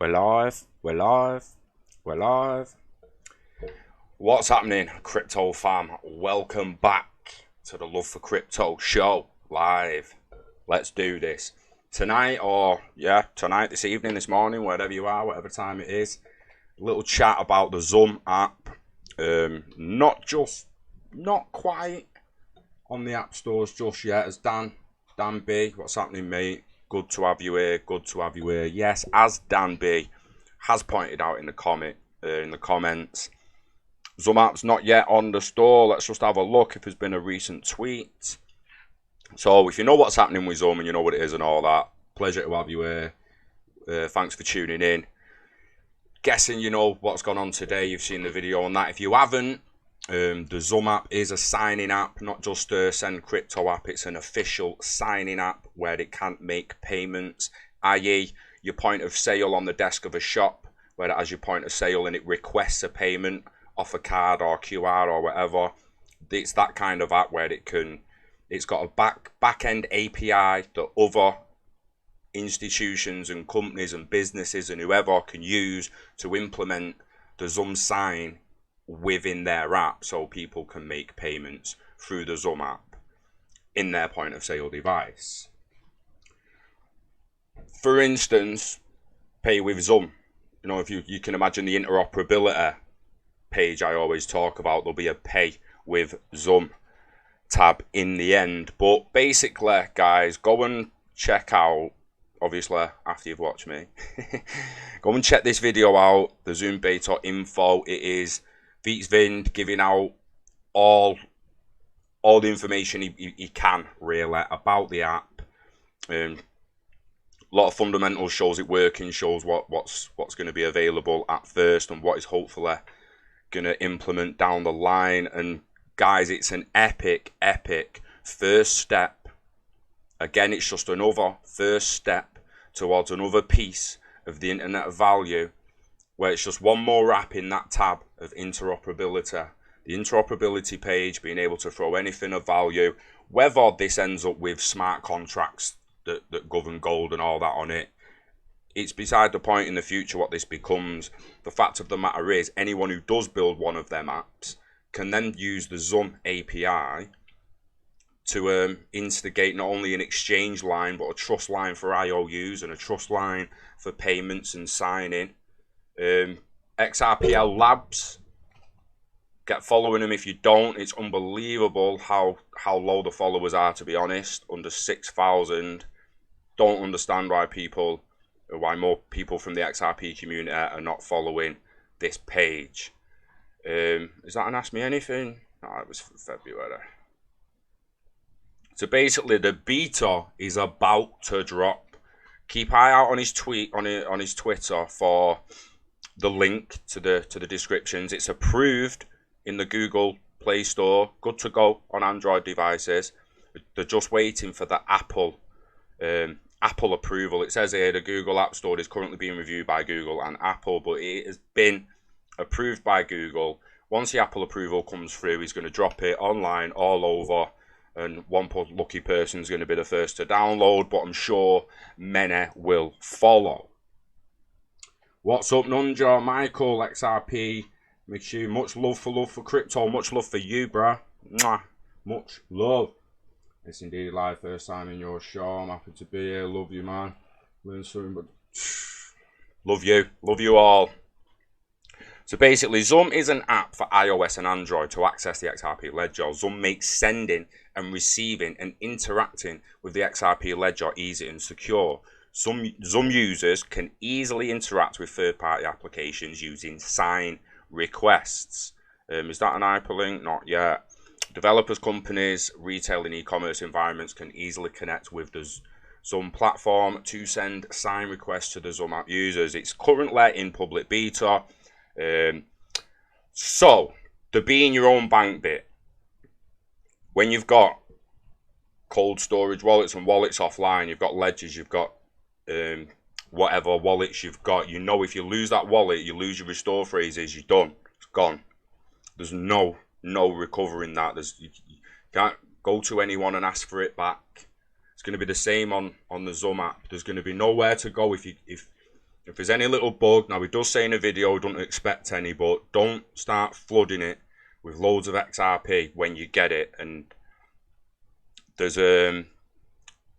We're live, we're live, we're live. What's happening, crypto fam? Welcome back to the Love for Crypto show, live. Let's do this. Tonight, this evening, this morning, wherever you are, whatever time it is, a little chat about the Xumm app. Not quite on the app stores just yet, as Dan B. What's happening, mate? Good to have you here. Yes, as Dan B has pointed out in the comments, Xumm app's not yet on the store. Let's just have a look if there's been a recent tweet. So if you know what's happening with Xumm and you know what it is and all that, pleasure to have you here. Thanks for tuning in. Guessing you know what's gone on today. You've seen the video on that. If you haven't, the Xumm app is a signing app, not just a send crypto app. It's an official signing app where it can make payments, i.e. your point of sale on the desk of a shop, where it has your point of sale and it requests a payment off a card or QR or whatever. It's that kind of app where it's got a back-end API that other institutions and companies and businesses and whoever can use to implement the Xumm sign within their app, so people can make payments through the Xumm app in their point of sale device. For instance, pay with Xumm. You know, if you can imagine the interoperability page I always talk about, there'll be a pay with Xumm tab in the end. But basically, guys, go and check out, obviously after you've watched me, go and check this video out, the Xumm beta info. It is Vind giving out all the information he can really about the app. A lot of fundamentals, shows it working, shows what's going to be available at first and what is hopefully going to implement down the line. And guys, it's an epic first step. Again, it's just another first step towards another piece of the internet of value, where it's just one more app in that tab of interoperability. The interoperability page, being able to throw anything of value, whether this ends up with smart contracts that govern gold and all that on it, it's beside the point in the future what this becomes. The fact of the matter is, anyone who does build one of them apps can then use the Xumm API to instigate not only an exchange line, but a trust line for IOUs and a trust line for payments and signing. XRPL Labs, get following them if you don't. It's unbelievable how low the followers are, to be honest, under 6,000. Don't understand why more people from the XRP community are not following this page. Is that an Ask Me Anything? No, it was February. So basically, the beta is about to drop. Keep eye out on his tweet on his Twitter for the link to the descriptions. It's approved in the Google Play Store, good to go on Android devices. They're just waiting for the Apple approval. It says here the Google App Store is currently being reviewed by Google and Apple, but it has been approved by Google. Once the Apple approval comes through, he's going to drop it online all over, and one lucky person is going to be the first to download, but I'm sure many will follow. What's up, Nunja? Michael, XRP, Michu, much love for crypto, much love for you, bruh. Mwah. Much love. It's indeed live, first time in your show. I'm happy to be here. Love you, man. Learn something, but love you all. So basically, Xumm is an app for iOS and Android to access the XRP ledger. Xumm makes sending and receiving and interacting with the XRP ledger easy and secure. Xumm users can easily interact with third-party applications using sign requests. Is that an hyperlink? Not yet. Developers, companies, retail and e-commerce environments can easily connect with the Xumm platform to send sign requests to the Xumm app users. It's currently in public beta. So, the being your own bank bit, when you've got cold storage wallets and wallets offline, you've got ledgers, you've got whatever wallets you've got, you know, if you lose that wallet, you lose your restore phrases, you're done, it's gone. There's no recovering that. You can't go to anyone and ask for it back. It's going to be the same on the Xumm app. There's going to be nowhere to go if If there's any little bug, now it does say in the video, don't expect any, but don't start flooding it with loads of XRP when you get it. And there's they're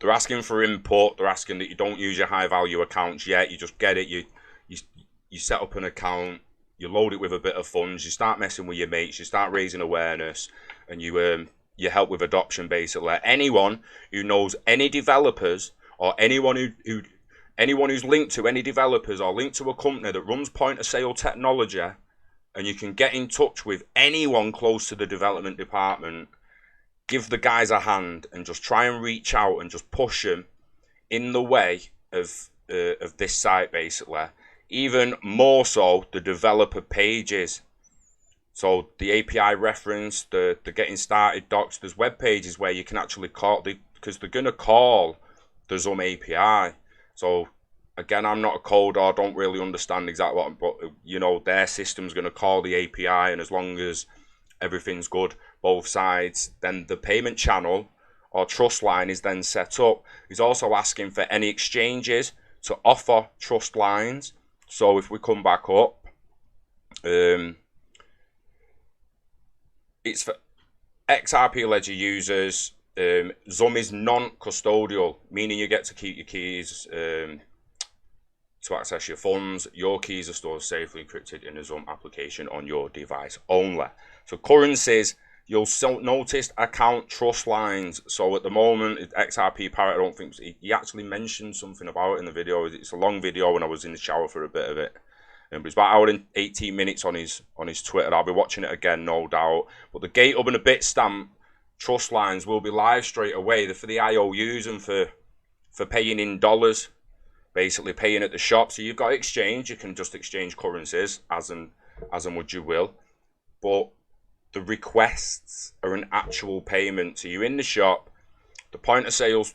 asking for input. They're asking that you don't use your high value accounts yet. You just get it. You set up an account. You load it with a bit of funds. You start messing with your mates. You start raising awareness, and you help with adoption. Basically, anyone who knows any developers or anyone who's linked to any developers or linked to a company that runs point of sale technology, and you can get in touch with anyone close to the development department, give the guys a hand and just try and reach out and just push them in the way of this site, basically. Even more so, the developer pages. So the API reference, the getting started docs, there's web pages where you can actually call, because they're going to call the Xumm API. So again, I'm not a coder, don't really understand exactly what, but you know, their system's going to call the API, and as long as everything's good, both sides, then the payment channel or trust line is then set up. He's also asking for any exchanges to offer trust lines. So if we come back up, it's for XRP Ledger users. Xumm is non-custodial, meaning you get to keep your keys to access your funds. Your keys are stored safely encrypted in a Xumm application on your device only. So currencies, you'll notice account trust lines. So at the moment, XRP Parrot, I don't think he actually mentioned something about it in the video. It's a long video when I was in the shower for a bit of it. But it's about an hour and 18 minutes on his Twitter. I'll be watching it again, no doubt. But the GateHub and the Bitstamp trust lines will be live straight away. They're for the IOUs and for paying in dollars, basically paying at the shop. So you've got exchange. You can just exchange currencies as and would you will. But the requests are an actual payment. So you're in the shop, the point of sales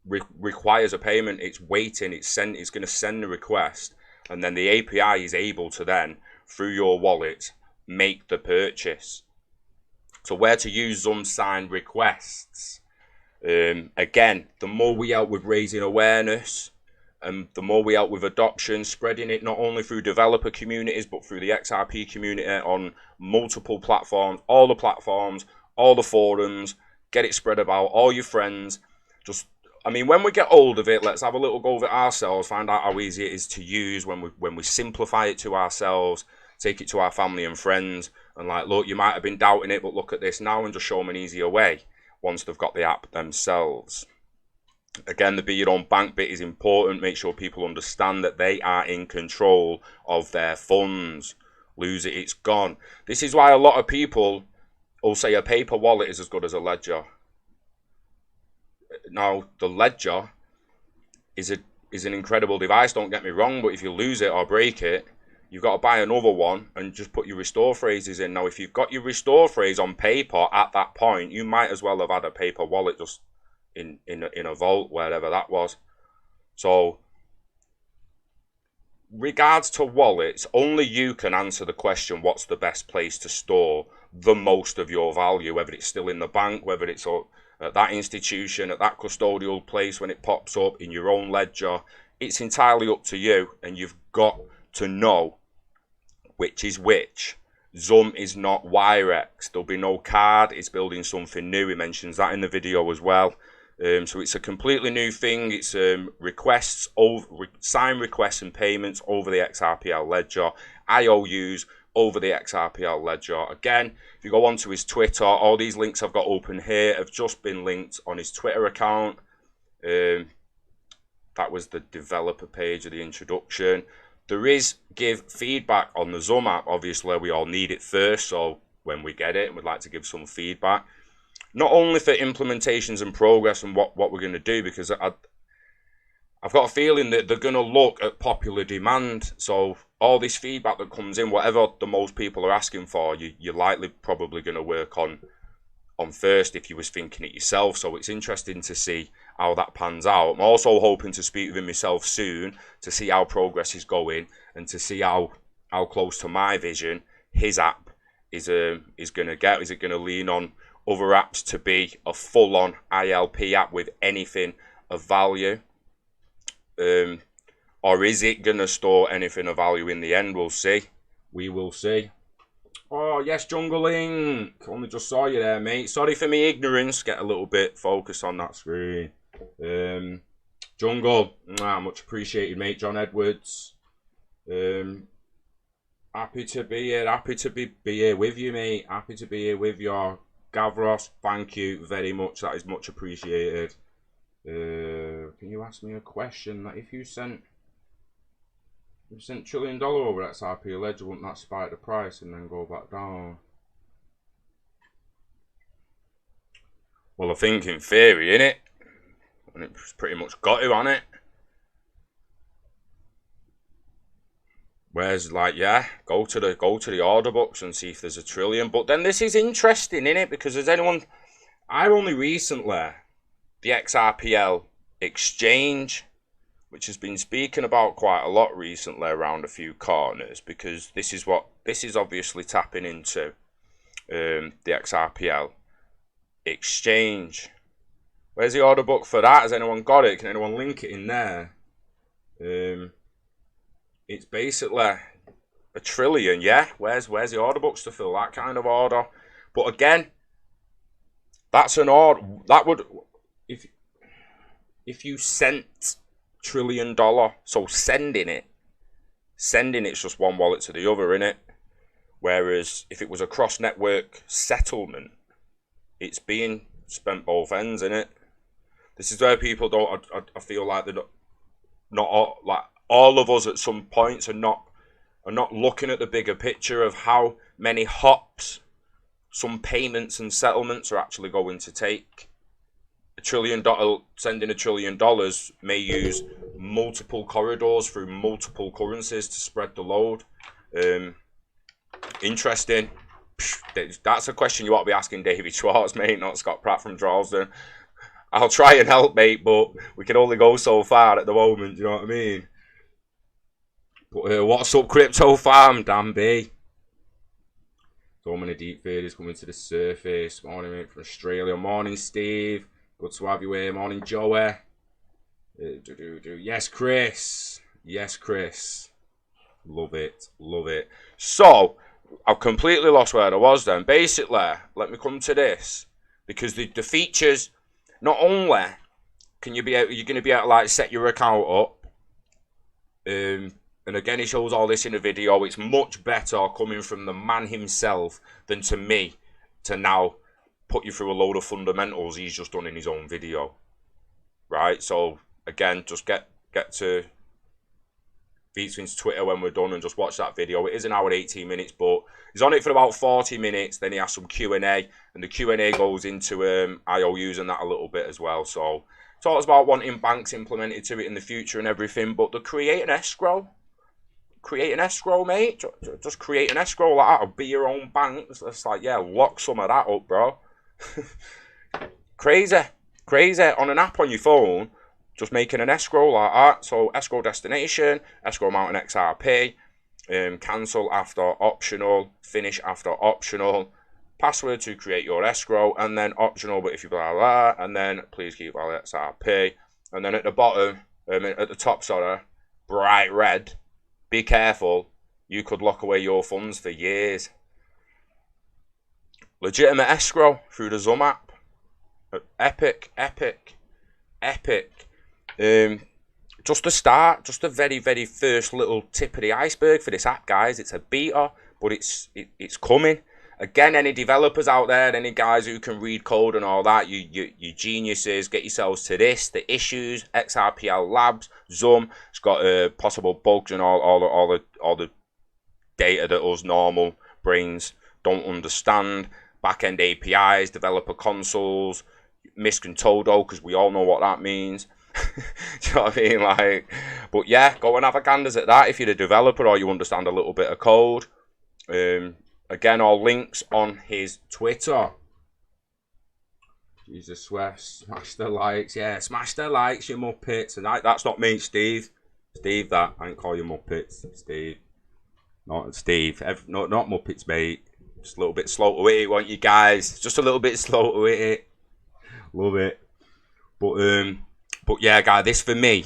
requires a payment. It's waiting, it's going to send the request, and then the API is able to then, through your wallet, make the purchase. So where to use Xumm signed requests? Again, the more we help with raising awareness, and the more we help with adoption, spreading it not only through developer communities, but through the XRP community on multiple platforms, all the forums, get it spread about, all your friends. I mean, when we get hold of it, let's have a little go of it ourselves, find out how easy it is to use when we simplify it to ourselves, take it to our family and friends, and like, look, you might have been doubting it, but look at this now, and just show them an easier way once they've got the app themselves. Again, the be your own bank bit is important. Make sure people understand that they are in control of their funds. Lose it, it's gone. This is why a lot of people will say a paper wallet is as good as a ledger. Now, the ledger is an incredible device, don't get me wrong, but if you lose it or break it, you've got to buy another one and just put your restore phrases in. Now, if you've got your restore phrase on paper at that point, you might as well have had a paper wallet just in a vault, wherever that was. So, regards to wallets, only you can answer the question, what's the best place to store the most of your value, whether it's still in the bank, whether it's at that institution, at that custodial place when it pops up, in your own ledger. It's entirely up to you, and you've got to know which is which. Xumm is not Wirex. There'll be no card. It's building something new. He mentions that in the video as well. So it's a completely new thing. It's requests, sign requests and payments over the XRPL ledger, IOUs over the XRPL ledger. Again, if you go onto his Twitter, all these links I've got open here have just been linked on his Twitter account. That was the developer page of the introduction. There is give feedback on the Xumm app. Obviously, we all need it first, so when we get it, and we'd like to give some feedback. Not only for implementations and progress and what we're going to do, because I've got a feeling that they're going to look at popular demand. So all this feedback that comes in, whatever the most people are asking for, you're likely probably going to work on first if you was thinking it yourself. So it's interesting to see how that pans out. I'm also hoping to speak with him myself soon to see how progress is going and to see how close to my vision his app is going to get. Is it going to lean on other apps to be a full-on ILP app with anything of value? Or is it going to store anything of value in the end? We'll see. We will see. Oh, yes, Jungle Link. Only just saw you there, mate. Sorry for me ignorance. Get a little bit focused on that screen. Jungle, much appreciated, mate. John Edwards. Happy to be here. Happy to be here with you, mate. Happy to be here with you. Gavros, thank you very much. That is much appreciated. Can you ask me a question? That if you sent $1 trillion over XRP ledger, wouldn't that spike the price and then go back down? Well, I think in theory, innit? And it's pretty much got to on it. Whereas, like, yeah, go to the order books and see if there's $1 trillion. But then this is interesting, innit? Because there's anyone, I only recently, the XRPL exchange, which has been speaking about quite a lot recently around a few corners, because this is obviously tapping into the XRPL exchange. Where's the order book for that? Has anyone got it? Can anyone link it in there? It's basically $1 trillion, yeah. Where's the order books to fill that kind of order? But again, that's an order that would, if you sent $1 trillion, so sending it's just one wallet to the other, innit? Whereas if it was a cross-network settlement, it's being spent both ends, innit? This is where people don't. I feel like they're not all, like all of us at some points are not looking at the bigger picture of how many hops some payments and settlements are actually going to take. $1 trillion, sending $1 trillion may use multiple corridors through multiple currencies to spread the load. Interesting. That's a question you ought to be asking David Schwartz, mate, not Scott Pratt from Drawsden. I'll try and help, mate, but we can only go so far at the moment, do you know what I mean? But what's up, Crypto Farm? Dan B. So many deep faders coming to the surface. Morning, mate, from Australia. Morning, Steve. Good to have you here. Morning, Joey. Yes, Chris. Yes, Chris. Love it. Love it. So, I've completely lost where I was then. Basically, let me come to this. Because the features, not only can you be able, you're going to be able to like set your account up. And again, he shows all this in a video. It's much better coming from the man himself than to me to now put you through a load of fundamentals he's just done in his own video. Right? So, again, just get to Beatswin's Twitter when we're done and just watch that video. It is an hour and 18 minutes, but he's on it for about 40 minutes. Then he has some Q&A, and the Q&A goes into IOUs and that a little bit as well. So, talks about wanting banks implemented to it in the future and everything, but the create an escrow, mate. Just create an escrow like that. Or be your own bank. It's like, yeah, lock some of that up, bro. Crazy on an app on your phone. Just making an escrow like that. So escrow destination, escrow amount in XRP, cancel after optional, finish after optional, password to create your escrow, and then optional, but if you blah blah, and then please keep valid XRP, and then at the bottom, at the top, sorry, bright red. Be careful, you could lock away your funds for years. Legitimate escrow through the Xumm app. Epic. Just to start, just the very, very first little tip of the iceberg for this app, guys. It's a beta, but it's coming. Again, any developers out there, any guys who can read code and all that, you geniuses, get yourselves to this. The issues, XRPL Labs, Xumm. It's got possible bugs and all the data that us normal brains don't understand. Back-end APIs, developer consoles, MISC and Todo, because we all know what that means. Do you know what I mean? Like, but yeah, go and have a ganders at that if you're a developer or you understand a little bit of code. Again, all links on his Twitter. Jesus, swear, smash the likes. Yeah, smash the likes, you muppets. And that's not me, Steve. Steve, that. I ain't call you muppets. Steve. Not Steve. Not muppets, mate. Just a little bit slow to it, won't you guys? Just a little bit slow to it. Love it. But yeah, guys, this for me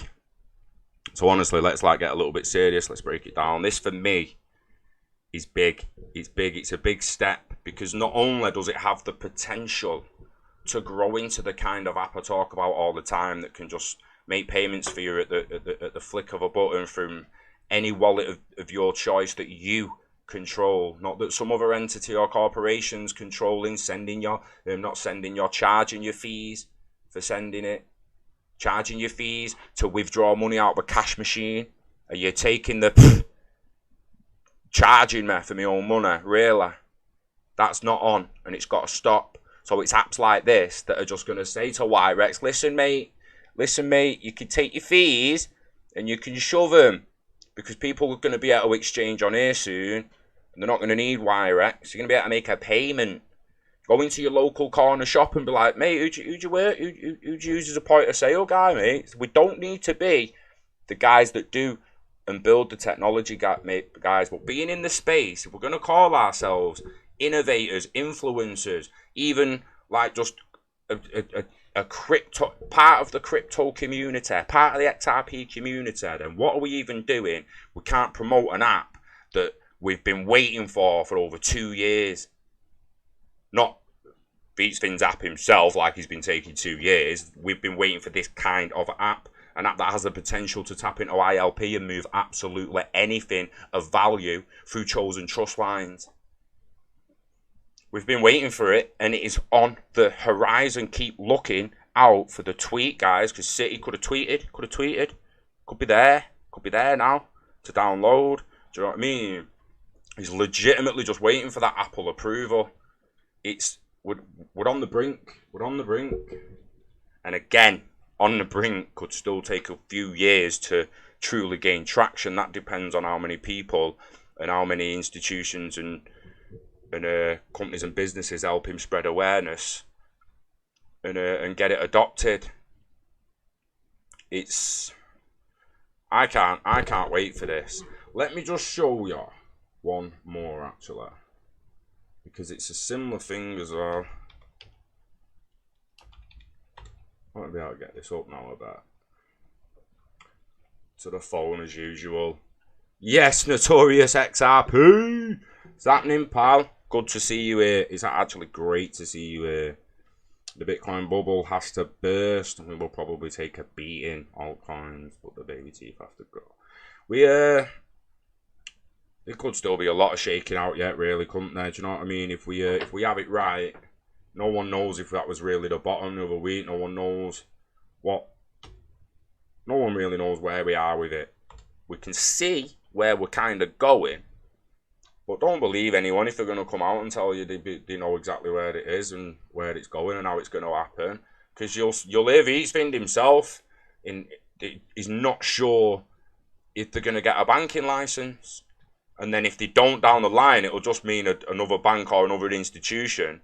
So honestly, let's like get a little bit serious. Let's break it down. This for me is big. It's big. It's a big step because not only does it have the potential to grow into the kind of app I talk about all the time that can just make payments for you at the flick of a button from any wallet of your choice that you control, not that some other entity or corporation's controlling, sending your, not sending your, charging your fees for sending it, charging your fees to withdraw money out of a cash machine. Are you taking the charging me for my own money? Really? That's not on, and it's got to stop. So it's apps like this that are just going to say to Wirex, listen mate, you can take your fees and you can shove them because people are going to be able to exchange on here soon and they're not going to need Wirex. You're going to be able to make a payment. Go into your local corner shop and be like, mate, who'd you use as a point of sale guy, mate? We don't need to be the guys that do and build the technology, guys, but being in the space, if we're going to call ourselves innovators, influencers, even like just a crypto, part of the crypto community, part of the XRP community, then what are we even doing? We can't promote an app that we've been waiting for over 2 years. Not BeatsFin's app himself, like he's been taking 2 years. We've been waiting for this kind of app, an app that has the potential to tap into ILP and move absolutely anything of value through chosen trust lines. We've been waiting for it, and it is on the horizon. Keep looking out for the tweet, guys, because City could have tweeted, could be there now to download. Do you know what I mean? He's legitimately just waiting for that Apple approval. We're on the brink. And again, on the brink could still take a few years to truly gain traction. That depends on how many people and how many institutions and companies and businesses help him spread awareness and get it adopted. I can't wait for this. Let me just show you one more actually, because it's a similar thing as well. I won't be able to get this up now a bit. To the phone as usual. Yes, Notorious XRP. It's happening, pal. Good to see you here. It's actually great to see you here. The Bitcoin bubble has to burst, and we will probably take a beating. Altcoins, but the baby teeth have to go. There could still be a lot of shaking out yet, really, couldn't there? Do you know what I mean? If we have it right, no one knows if that was really the bottom of the week. No one knows what. No one really knows where we are with it. We can see where we're kind of going. But don't believe anyone if they're going to come out and tell you they know exactly where it is and where it's going and how it's going to happen. Because you'll hear BeatsFin himself, he's not sure if they're going to get a banking license. And then if they don't down the line, it'll just mean another bank or another institution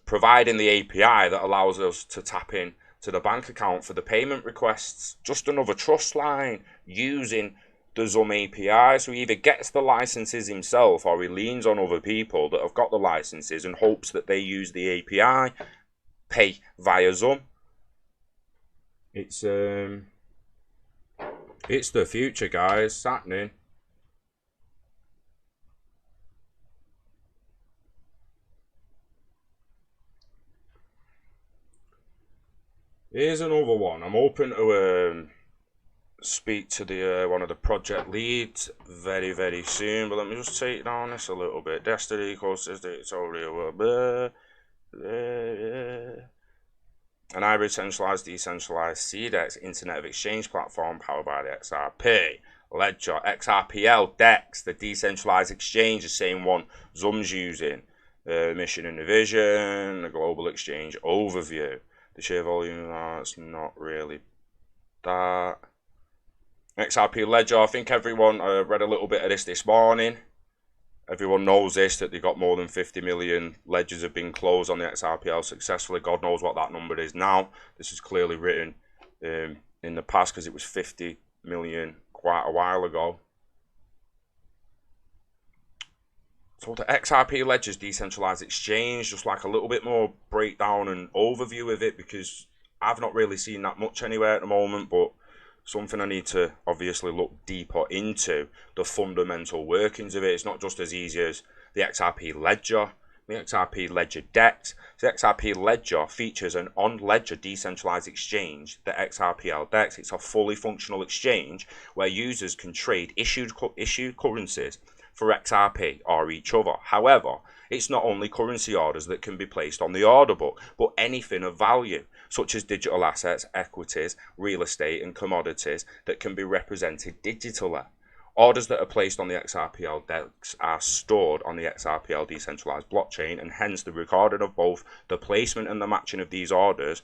providing the API that allows us to tap in to the bank account for the payment requests. Just another trust line using the Xumm API. So he either gets the licenses himself or he leans on other people that have got the licenses and hopes that they use the API, pay via Xumm. It's the future, guys. It's happening. Here's another one. I'm hoping to speak to the one of the project leads very, very soon. But let me just take down this a little bit. Destiny says that it's already an hybrid centralized, decentralized CDEX Internet of Exchange platform powered by the XRP. Ledger, XRPL, DEX, the decentralized exchange, the same one Xumm's using. Mission and the vision, the global exchange overview. The share volume, that's not really that. XRP Ledger, I think everyone read a little bit of this morning. Everyone knows this, that they got more than 50 million ledgers have been closed on the XRPL successfully. God knows what that number is now. This is clearly written in the past because it was 50 million quite a while ago. So the XRP Ledger's decentralized exchange, just like a little bit more breakdown and overview of it, because I've not really seen that much anywhere at the moment, but something I need to obviously look deeper into the fundamental workings of it. It's not just as easy as the XRP ledger, the XRP ledger DEX. The XRP ledger features an on-ledger decentralized exchange, the XRPL DEX. It's a fully functional exchange where users can trade issued currencies for XRP or each other. However, it's not only currency orders that can be placed on the order book, but anything of value, such as digital assets, equities, real estate and commodities that can be represented digitally. Orders that are placed on the XRPL DEX are stored on the XRPL decentralized blockchain, and hence the recording of both the placement and the matching of these orders.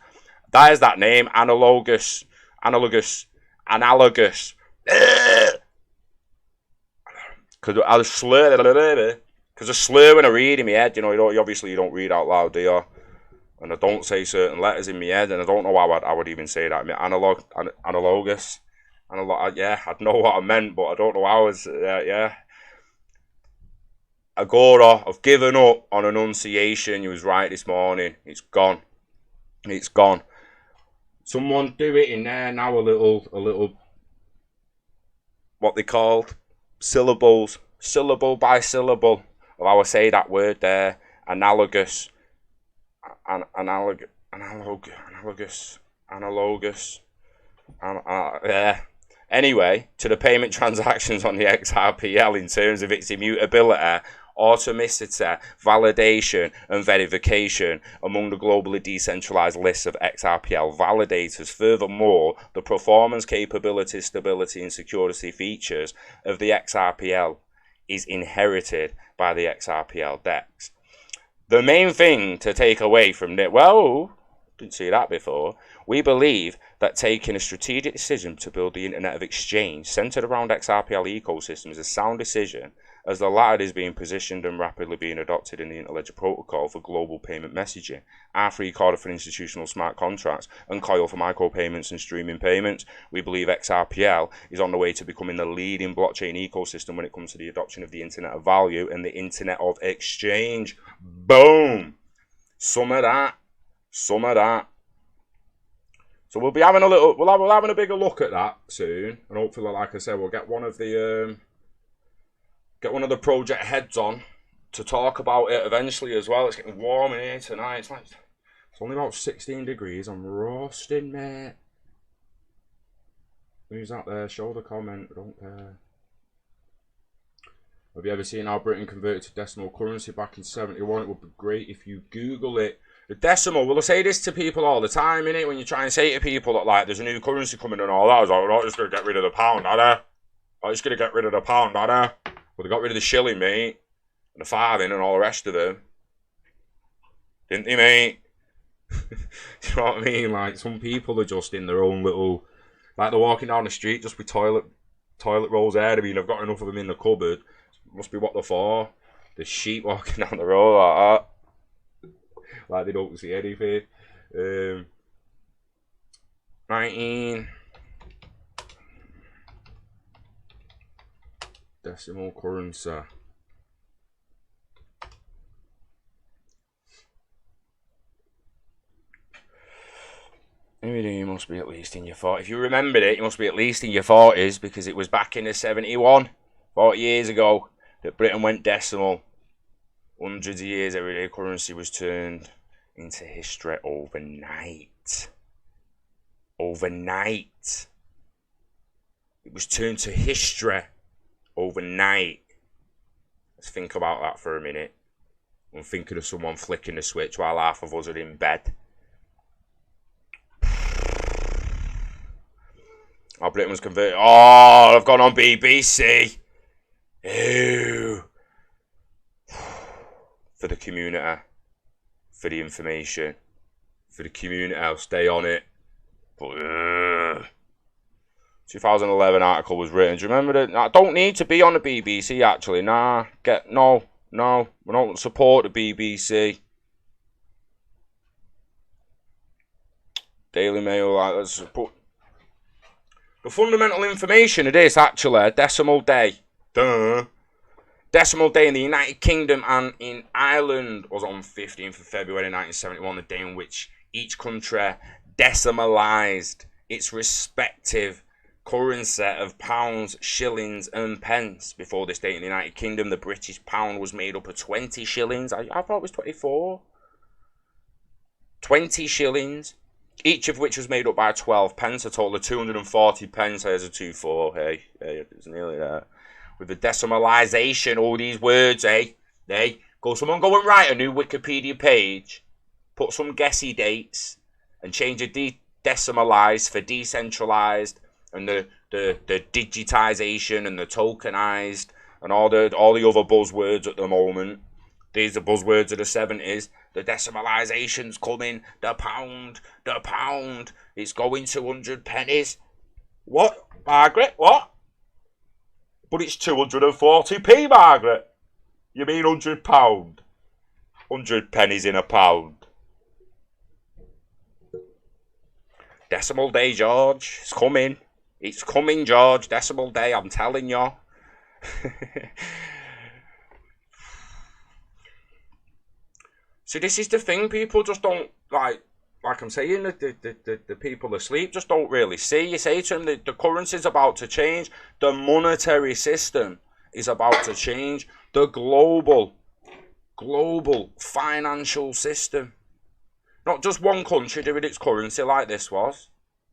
That is that name, analogous. Because I slur when I read in my head. You know, obviously you don't read out loud, do you? And I don't say certain letters in my head, and I don't know how I would even say that. I mean, analogous. Yeah, I know what I meant, but I don't know how. Yeah. Agora, I've given up on enunciation. You was right this morning. It's gone. It's gone. Someone do it in there now. A little. What they called syllables, syllable by syllable of how I say that word there. Analogous. Yeah. Anyway, to the payment transactions on the XRPL in terms of its immutability, automaticity, validation and verification among the globally decentralized lists of XRPL validators. Furthermore, the performance, capability, stability and security features of the XRPL is inherited by the XRPL DEX. The main thing to take away from it, well, didn't see that before. We believe that taking a strategic decision to build the Internet of Exchange centered around XRPL ecosystem is a sound decision, as the latter is being positioned and rapidly being adopted in the Interledger protocol for global payment messaging, R3 Corda for institutional smart contracts, and Coil for micropayments and streaming payments. We believe XRPL is on the way to becoming the leading blockchain ecosystem when it comes to the adoption of the Internet of Value and the Internet of Exchange. Boom! Some of that. So we'll be having we're having a bigger look at that soon, and hopefully, like I said, we'll get one of the project heads on to talk about it eventually as well. It's getting warm in here tonight. It's only about 16 degrees. I'm roasting, mate. Who's that there? Show the comment. I don't care. Have you ever seen how Britain converted to decimal currency back in 71? It would be great if you Google it. The decimal, well, I say this to people all the time, innit? When you try and say to people that, like, there's a new currency coming and all that, I was like, we're not just going to get rid of the pound, are they? I'm just going to get rid of the pound, are they? Well, they got rid of the shilling, mate, and the farthing and all the rest of them. Didn't they, mate? Do you know what I mean? Like, some people are just in their own little, like, they're walking down the street just with toilet rolls there. I mean, I've got enough of them in the cupboard. Must be what they're for. There's sheep walking down the road like that. Like they don't see anything. 19 decimal currency. You must be at least in your 40s. If you remembered it, you must be at least in your 40s, because it was back in the 71, 40 years ago, that Britain went decimal. Hundreds of years, everyday currency was turned into history overnight. Overnight. It was turned to history overnight. Let's think about that for a minute. I'm thinking of someone flicking the switch while half of us are in bed. Oh, Britain was converted. Oh, I've gone on BBC. Ew. For the community. For the information. For the community, I'll stay on it. But 2011 article was written. Do you remember that? I don't need to be on the BBC, actually. Nah. No. We don't support the BBC. Daily Mail, like, let's put the fundamental information of this, actually, decimal day. Duh. Decimal day in the United Kingdom and in Ireland was on 15th of February 1971, the day in which each country decimalised its respective currency of pounds, shillings, and pence. Before this date in the United Kingdom, the British pound was made up of 20 shillings. I thought it was 24. 20 shillings, each of which was made up by 12 pence, a total of 240 pence. There's a 2-4. Hey, it's nearly there. With the decimalisation, all these words, someone go and write a new Wikipedia page, put some guessy dates, and change the decimalised for decentralised, and the digitisation and the tokenised, and all the other buzzwords at the moment. These are buzzwords of the 70s. The decimalisation's coming. The pound. It's going to 100 pennies. What, Margaret? What? But it's 240p, Margaret. You mean £100? 100 pennies in a pound. Decimal day, George. It's coming. It's coming, George. Decimal day, I'm telling you. So this is the thing, people just don't, like I'm saying, the people asleep just don't really see. You say to them that the currency is about to change, the monetary system is about to change, the global financial system. Not just one country doing its currency like this was.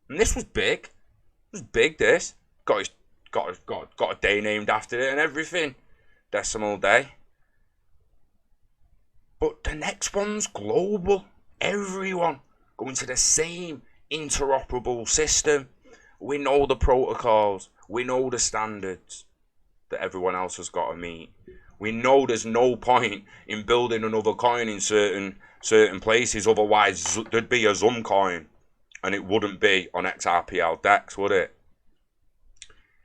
And this was big. It was big, this. Got a day named after it and everything. Decimal day. But the next one's global. Everyone going to the same interoperable system. We know the protocols. We know the standards that everyone else has got to meet. We know there's no point in building another coin in certain places. Otherwise, there'd be a Xumm coin. And it wouldn't be on XRPL DEX, would it?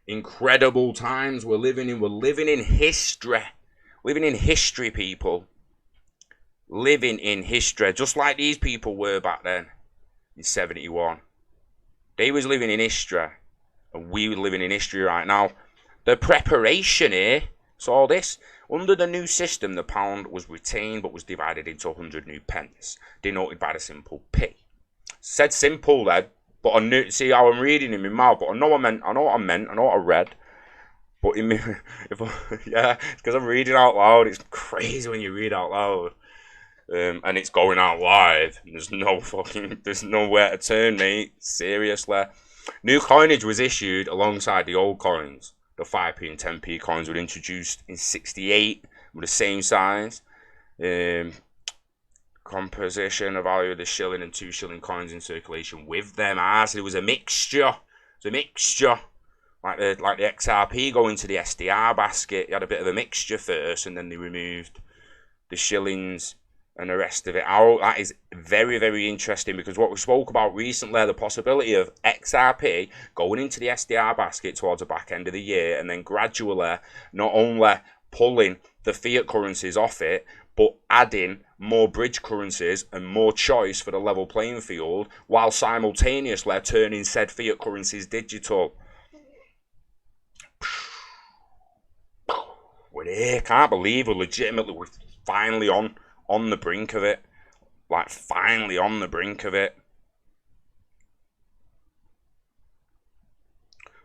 Incredible times we're living in. We're living in history. Living in history, people. Living in history, just like these people were back then in 71. They was living in history, and we were living in history right now. The preparation here, so all this, under the new system, the pound was retained but was divided into 100 new pence, denoted by the simple P. Said simple then, but I knew, see how I'm reading in my mouth, but I know what I read. But in me, yeah, it's because I'm reading out loud. It's crazy when you read out loud. And it's going out live. There's nowhere to turn, mate. Seriously. New coinage was issued alongside the old coins. The 5p and 10p coins were introduced in 68 with the same size. Composition of value of the shilling and 2 shilling coins in circulation with them. So there was a mixture. Like the XRP going to the SDR basket. You had a bit of a mixture first, and then they removed the shillings and the rest of it out. That is very, very interesting, because what we spoke about recently, the possibility of XRP going into the SDR basket towards the back end of the year, and then gradually not only pulling the fiat currencies off it, but adding more bridge currencies and more choice for the level playing field, while simultaneously turning said fiat currencies digital. We're here. Can't believe we're finally on the brink of it. Like, finally on the brink of it.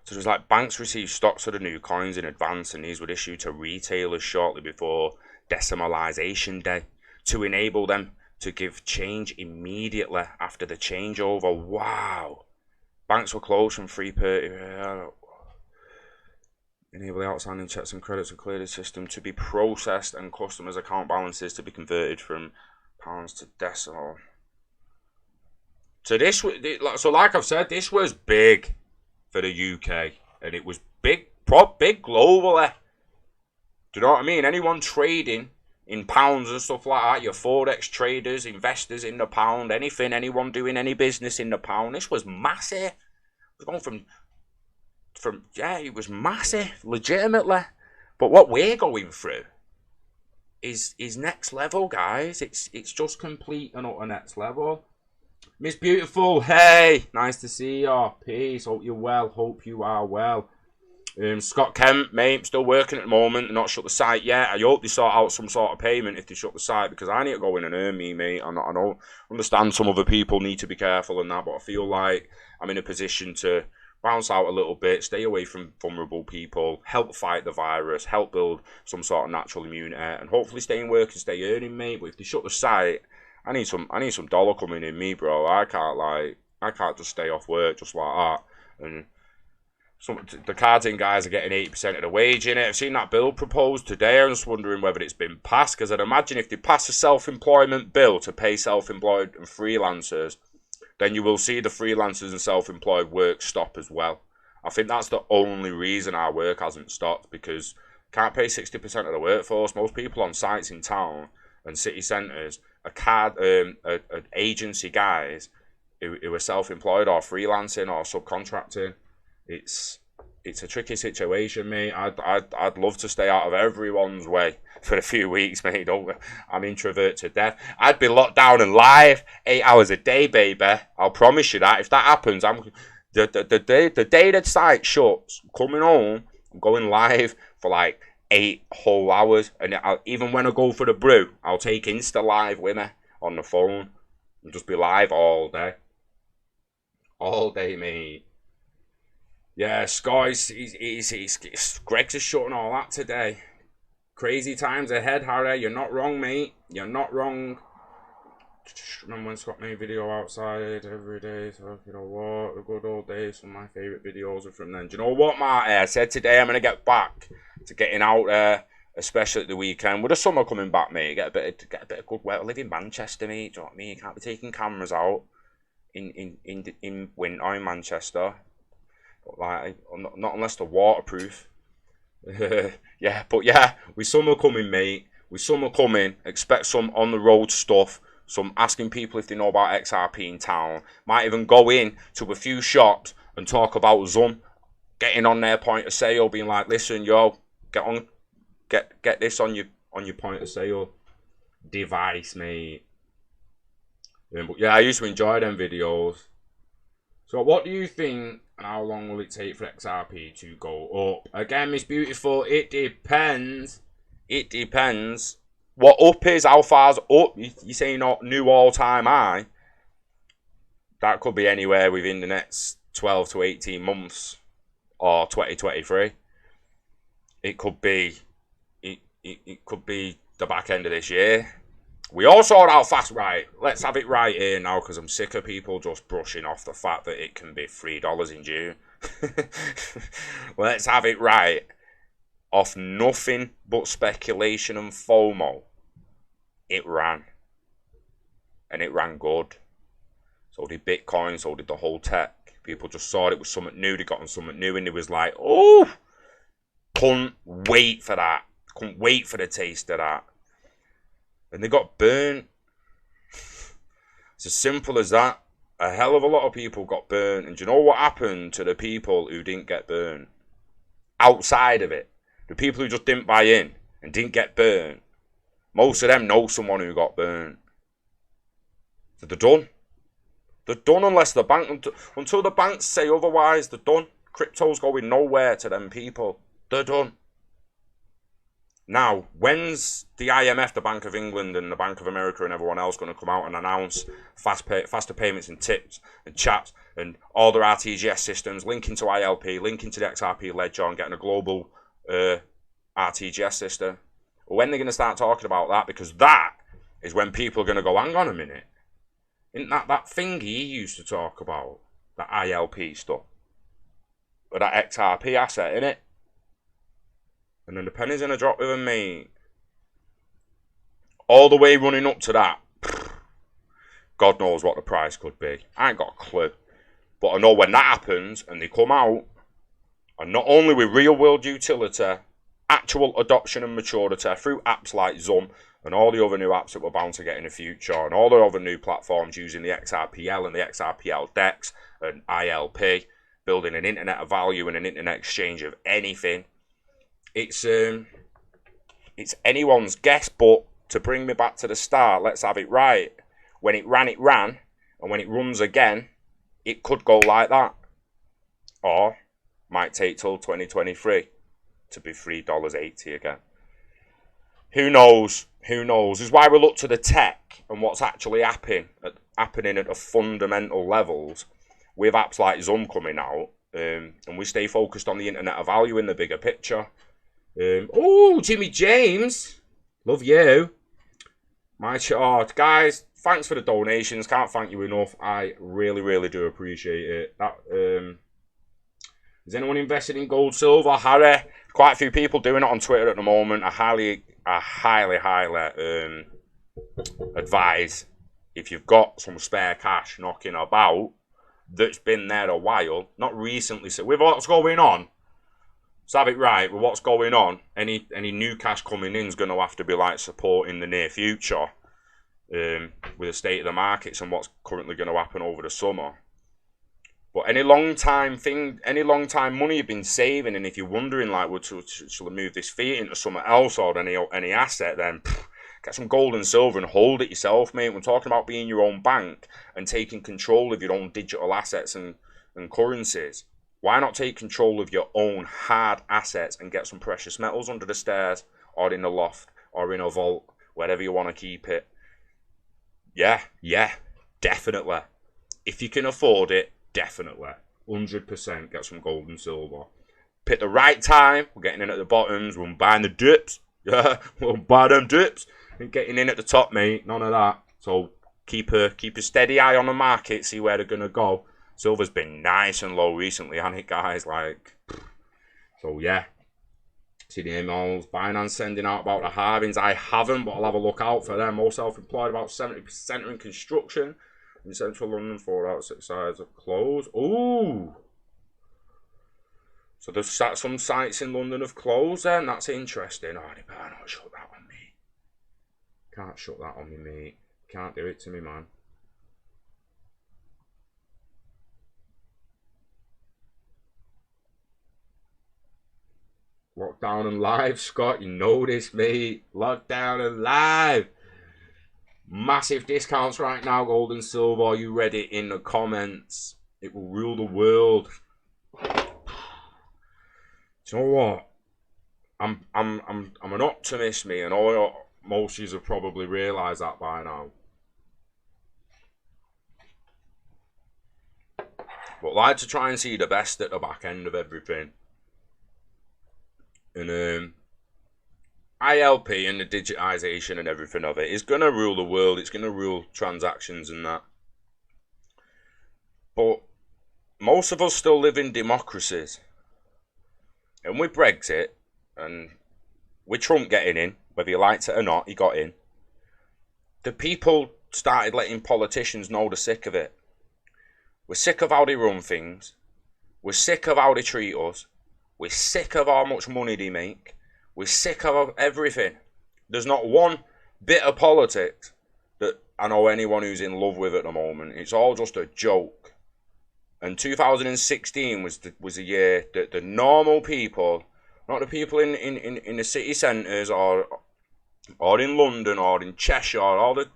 So there's like, banks received stocks of the new coins in advance, and these were issued to retailers shortly before decimalisation day to enable them to give change immediately after the changeover. Wow. Banks were closed from 3:30. Enable the outstanding checks and credits to clear the system to be processed, and customers' account balances to be converted from pounds to decimal. So like I've said, this was big for the UK, and it was big globally. Do you know what I mean? Anyone trading in pounds and stuff like that, your forex traders, investors in the pound, anyone doing any business in the pound, this was massive. It was going from it was massive, legitimately. But what we're going through is next level, guys. It's just complete and utter next level. Miss Beautiful, hey, nice to see you. Peace, hope you're well, hope you are well. Scott Kemp, mate, still working at the moment. They're not shut the site yet. I hope they sort out some sort of payment if they shut the site, because I need to go in and earn me, mate. I don't understand some other people need to be careful and that, but I feel like I'm in a position to bounce out a little bit, stay away from vulnerable people, help fight the virus, help build some sort of natural immunity, and hopefully stay in work and stay earning, mate. But if they shut the site, I need some dollar coming in me, bro. I can't just stay off work just like that. And the cards-in guys are getting 80% of the wage in it. I've seen that bill proposed today. I'm just wondering whether it's been passed, because I'd imagine if they pass a self-employment bill to pay self-employed and freelancers, then you will see the freelancers and self-employed work stop as well. I think that's the only reason our work hasn't stopped, because can't pay 60% of the workforce. Most people on sites in town and city centres are agency guys who are self-employed or freelancing or subcontracting. It's a tricky situation, mate. I'd love to stay out of everyone's way for a few weeks, mate. I'm introvert to death. I'd be locked down and live 8 hours a day, baby. I'll promise you that. If that happens, the day the site shuts, coming home, I'm going live for like 8 whole hours. And even when I go for the brew, I'll take Insta Live with me on the phone and just be live all day. All day, mate. Yeah, Sky's Greg's is shutting all that today. Crazy times ahead, Harry. You're not wrong, mate. You're not wrong. Remember when Scott made video outside every day? So you know what? The good old days. Some of my favourite videos are from then. Do you know what, Marty? I said today I'm gonna get back to getting out there, especially at the weekend. With the summer coming back, mate, get a bit of good weather. I live in Manchester, mate. Do you know what I mean? You can't be taking cameras out in winter in Manchester. Like, not unless they're waterproof. Yeah, but yeah, with summer coming, mate. With summer coming, expect some on the road stuff. Some asking people if they know about XRP in town. Might even go in to a few shops and talk about Xumm, getting on their point of sale, being like, listen, yo, get this on your point of sale device, mate. But yeah, I used to enjoy them videos. So what do you think, and how long will it take for XRP to go up? Again, Miss Beautiful, it depends. It depends. What up is, how far's up? You say not new all-time high. That could be anywhere within the next 12 to 18 months or 2023. It could be the back end of this year. We all saw how fast, right? Let's have it right here now, because I'm sick of people just brushing off the fact that it can be $3 in June. Let's have it right. Off nothing but speculation and FOMO, it ran. And it ran good. So did Bitcoin, so did the whole tech. People just saw it was something new. They got on something new and it was like, oh, couldn't wait for that. Couldn't wait for the taste of that. And they got burnt. It's as simple as that. A hell of a lot of people got burnt. And do you know what happened to the people who didn't get burnt? Outside of it. The people who just didn't buy in and didn't get burnt. Most of them know someone who got burnt. So they're done. They're done unless the bank... Until the banks say otherwise, they're done. Crypto's going nowhere to them people. They're done. Now, when's the IMF, the Bank of England and the Bank of America and everyone else going to come out and announce faster payments and tips and chaps and all their RTGS systems linking to ILP, linking to the XRP ledger and getting a global RTGS system? When they're going to start talking about that? Because that is when people are going to go, hang on a minute. Isn't that thing he used to talk about? That ILP stuff. Or that XRP asset, innit? And then the penny's in a drop with him, mate. All the way running up to that, God knows what the price could be. I ain't got a clue. But I know when that happens and they come out, and not only with real world utility, actual adoption and maturity through apps like Xumm and all the other new apps that we're bound to get in the future, and all the other new platforms using the XRPL and the XRPL DEX and ILP, building an internet of value and an internet exchange of anything. It's anyone's guess, but to bring me back to the start, let's have it right. When it ran, and when it runs again, it could go like that. Or might take till 2023 to be $3.80 again. Who knows? Who knows? This is why we look to the tech and what's actually happening at the fundamental levels with apps like Xumm coming out and we stay focused on the internet of value in the bigger picture. Oh, Jimmy James, love you. My chart, guys. Thanks for the donations. Can't thank you enough. I really, really do appreciate it. Is anyone invested in gold, silver? Harry, quite a few people doing it on Twitter at the moment. I highly advise, if you've got some spare cash knocking about that's been there a while, not recently. So with what's going on, let's have it right. With what's going on, any new cash coming in is going to have to be like support in the near future. With the state of the markets and what's currently going to happen over the summer. But any long time money you've been saving, and if you're wondering like, well, shall I move this fiat into something else or any asset, then get some gold and silver and hold it yourself, mate. We're talking about being your own bank and taking control of your own digital assets and currencies. Why not take control of your own hard assets and get some precious metals under the stairs or in a loft or in a vault, wherever you want to keep it? Yeah, definitely. If you can afford it, definitely. 100% get some gold and silver. Pick the right time. We're getting in at the bottoms. We're buying the dips. Yeah, we'll buy them dips. Ain't getting in at the top, mate. None of that. So keep a steady eye on the market. See where they're going to go. Silver's been nice and low recently, hasn't it, guys? So yeah. See the emails, Binance sending out about the halvings. I haven't, but I'll have a look out for them. More self-employed, about 70% are in construction. In central London, 4 out of 6 sites are closed. Ooh! So there's some sites in London have closed then. That's interesting. Oh, they better not shut that on me. Can't shut that on me, mate. Can't do it to me, man. Lockdown and live, Scott. You know this, mate. Lockdown and live. Massive discounts right now, gold and silver. Are you ready? In the comments. It will rule the world. Do you know what? I'm an optimist, me, and most of you have probably realised that by now. But like to try and see the best at the back end of everything. And ILP and the digitization and everything of it is going to rule the world. It's going to rule transactions and that. But most of us still live in democracies. And with Brexit, and with Trump getting in, whether you liked it or not, he got in. The people started letting politicians know they're sick of it. We're sick of how they run things. We're sick of how they treat us. We're sick of how much money they make. We're sick of everything. There's not one bit of politics that I know anyone who's in love with at the moment. It's all just a joke. And 2016 was the year that the normal people, not the people in the city centres or in London or in Cheshire, all the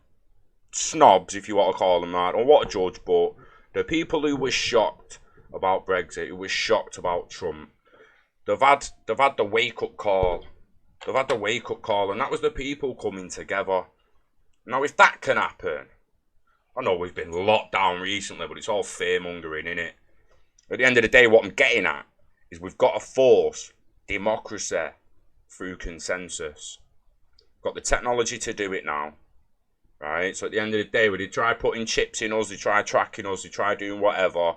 snobs, if you want to call them that, I don't want to judge, but the people who were shocked about Brexit, who were shocked about Trump, they've had the wake-up call. They've had the wake-up call, and that was the people coming together. Now, if that can happen, I know we've been locked down recently, but it's all fear-mongering, innit? At the end of the day, what I'm getting at is we've got to force democracy through consensus. Got the technology to do it now, right? So at the end of the day, when they try putting chips in us, they try tracking us, they try doing whatever,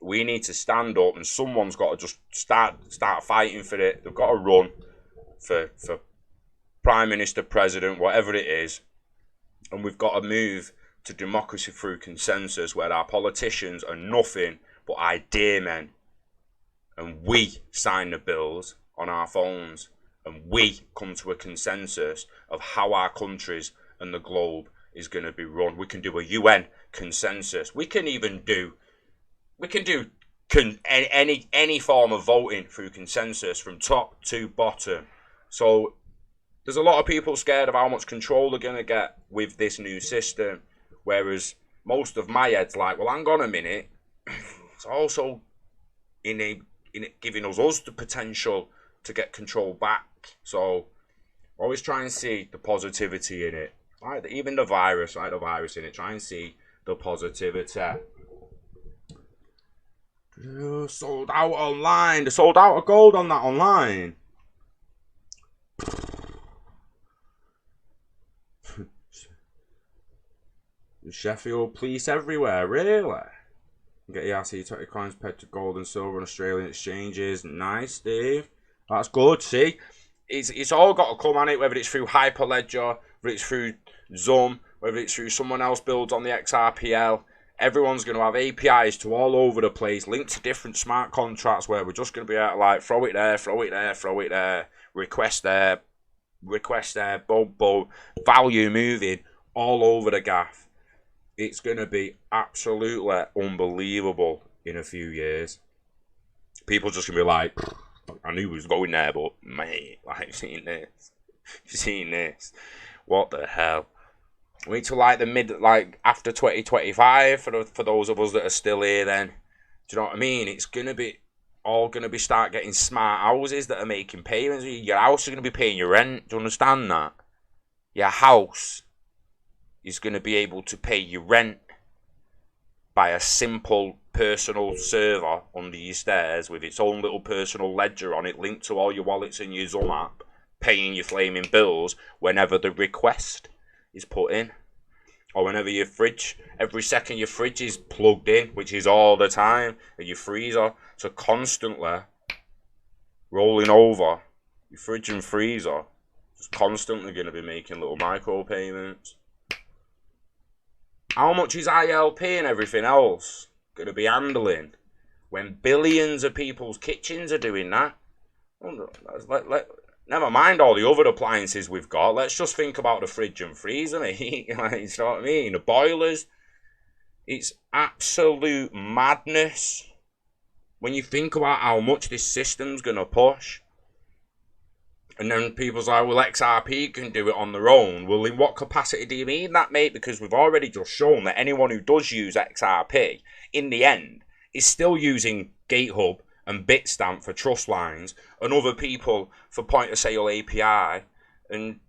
we need to stand up, and someone's got to just start fighting for it. They've got to run for Prime Minister, President, whatever it is, and we've got to move to democracy through consensus, where our politicians are nothing but idea men, and we sign the bills on our phones, and we come to a consensus of how our countries and the globe is going to be run. We can do a UN consensus. We can even do any form of voting through consensus from top to bottom. So there's a lot of people scared of how much control they're going to get with this new system, whereas most of my head's like, well, hang on a minute, it's also in it giving us the potential to get control back. So always try and see the positivity in it. Right? Even the virus in it, try and see the positivity. Sold out online. They sold out of gold on that online. Sheffield police everywhere, really? Get ERC 20 coins pegged to gold and silver on Australian exchanges. Nice, Dave. That's good, see? It's all got to come on it, whether it's through Hyperledger, whether it's through Xumm, whether it's through someone else builds on the XRPL. Everyone's going to have APIs to all over the place, linked to different smart contracts where we're just going to be able to like throw it there, throw it there, throw it there, request there, boom, boom, value moving all over the gaff. It's going to be absolutely unbelievable in a few years. People just going to be like, I knew he was going there, but mate, like, you've seen this. What the hell? We need to like the mid, like after 2025 for those of us that are still here. Then, do you know what I mean? It's gonna be all gonna be start getting smart houses that are making payments. Your house is gonna be paying your rent. Do you understand that? Your house is gonna be able to pay your rent by a simple personal server under your stairs with its own little personal ledger on it, linked to all your wallets and your Xumm app, paying your flaming bills whenever the request is put in, or whenever your fridge, every second your fridge is plugged in, which is all the time, and your freezer, so constantly rolling over, your fridge and freezer, just constantly going to be making little micro payments. How much is ILP and everything else going to be handling when billions of people's kitchens are doing that? Never mind all the other appliances we've got. Let's just think about the fridge and freezer, mate. You know what I mean? The boilers. It's absolute madness when you think about how much this system's going to push. And then people's like, well, XRP can do it on their own. Well, in what capacity do you mean that, mate? Because we've already just shown that anyone who does use XRP, in the end, is still using GateHub and Bitstamp for trust lines, and other people for point-of-sale API. And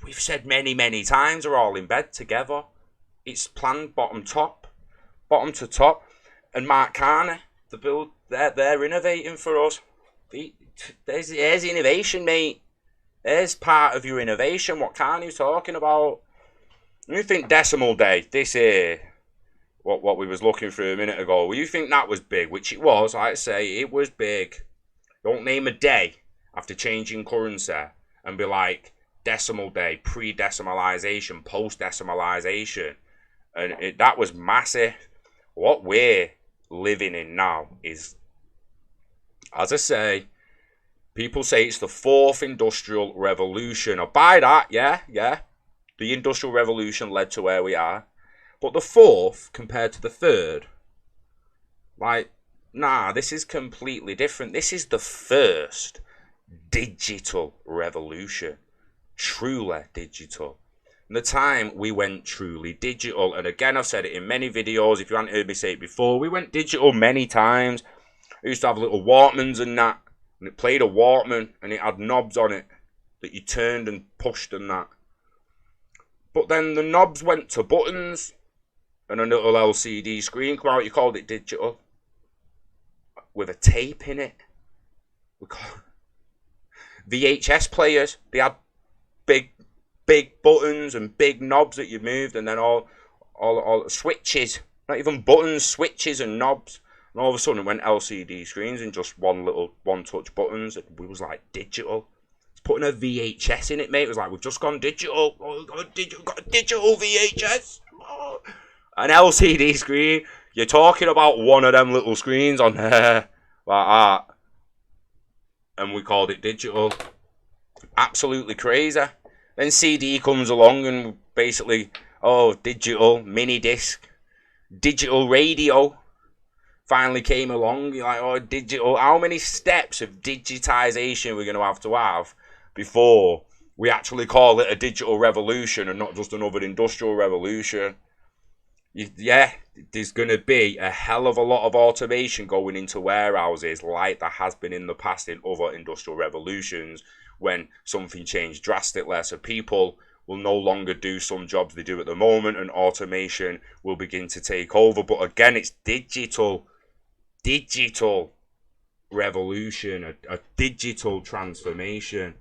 we've said many times, they're all in bed together. It's planned bottom to top. And Mark Carney, the build, they're innovating for us. There's innovation, mate. There's part of your innovation, what Carney's talking about. You think decimal day, this here, what we was looking through a minute ago, well, you think that was big, which it was, I'd say it was big. Don't name a day after changing currency and be like decimal day, pre-decimalisation, post-decimalisation. And that was massive. What we're living in now is, as I say, people say it's the fourth industrial revolution. I buy that, yeah. The industrial revolution led to where we are. But the fourth, compared to the third, like, nah, this is completely different. This is the first digital revolution. Truly digital. And the time we went truly digital, and again, I've said it in many videos, if you haven't heard me say it before, we went digital many times. I used to have little Walkmans and that, and it played a Walkman, and it had knobs on it that you turned and pushed and that. But then the knobs went to buttons, and a little LCD screen come out. You called it digital, with a tape in it. We called VHS players. They had big buttons and big knobs that you moved, and then all switches. Not even buttons, switches and knobs. And all of a sudden it went LCD screens and just one touch buttons. It was like digital. It's putting a VHS in it, mate. It was like, we've just gone digital. Oh, we've got a digital VHS. Oh. An LCD screen. You're talking about one of them little screens on there like that. And we called it digital. Absolutely crazy. Then CD comes along and basically, digital, mini disc, digital radio finally came along. You're like, digital. How many steps of digitization we're going to have before we actually call it a digital revolution and not just another industrial revolution? Yeah, there's going to be a hell of a lot of automation going into warehouses like there has been in the past in other industrial revolutions when something changed drastically. So people will no longer do some jobs they do at the moment, and automation will begin to take over. But again, it's digital revolution, a digital transformation.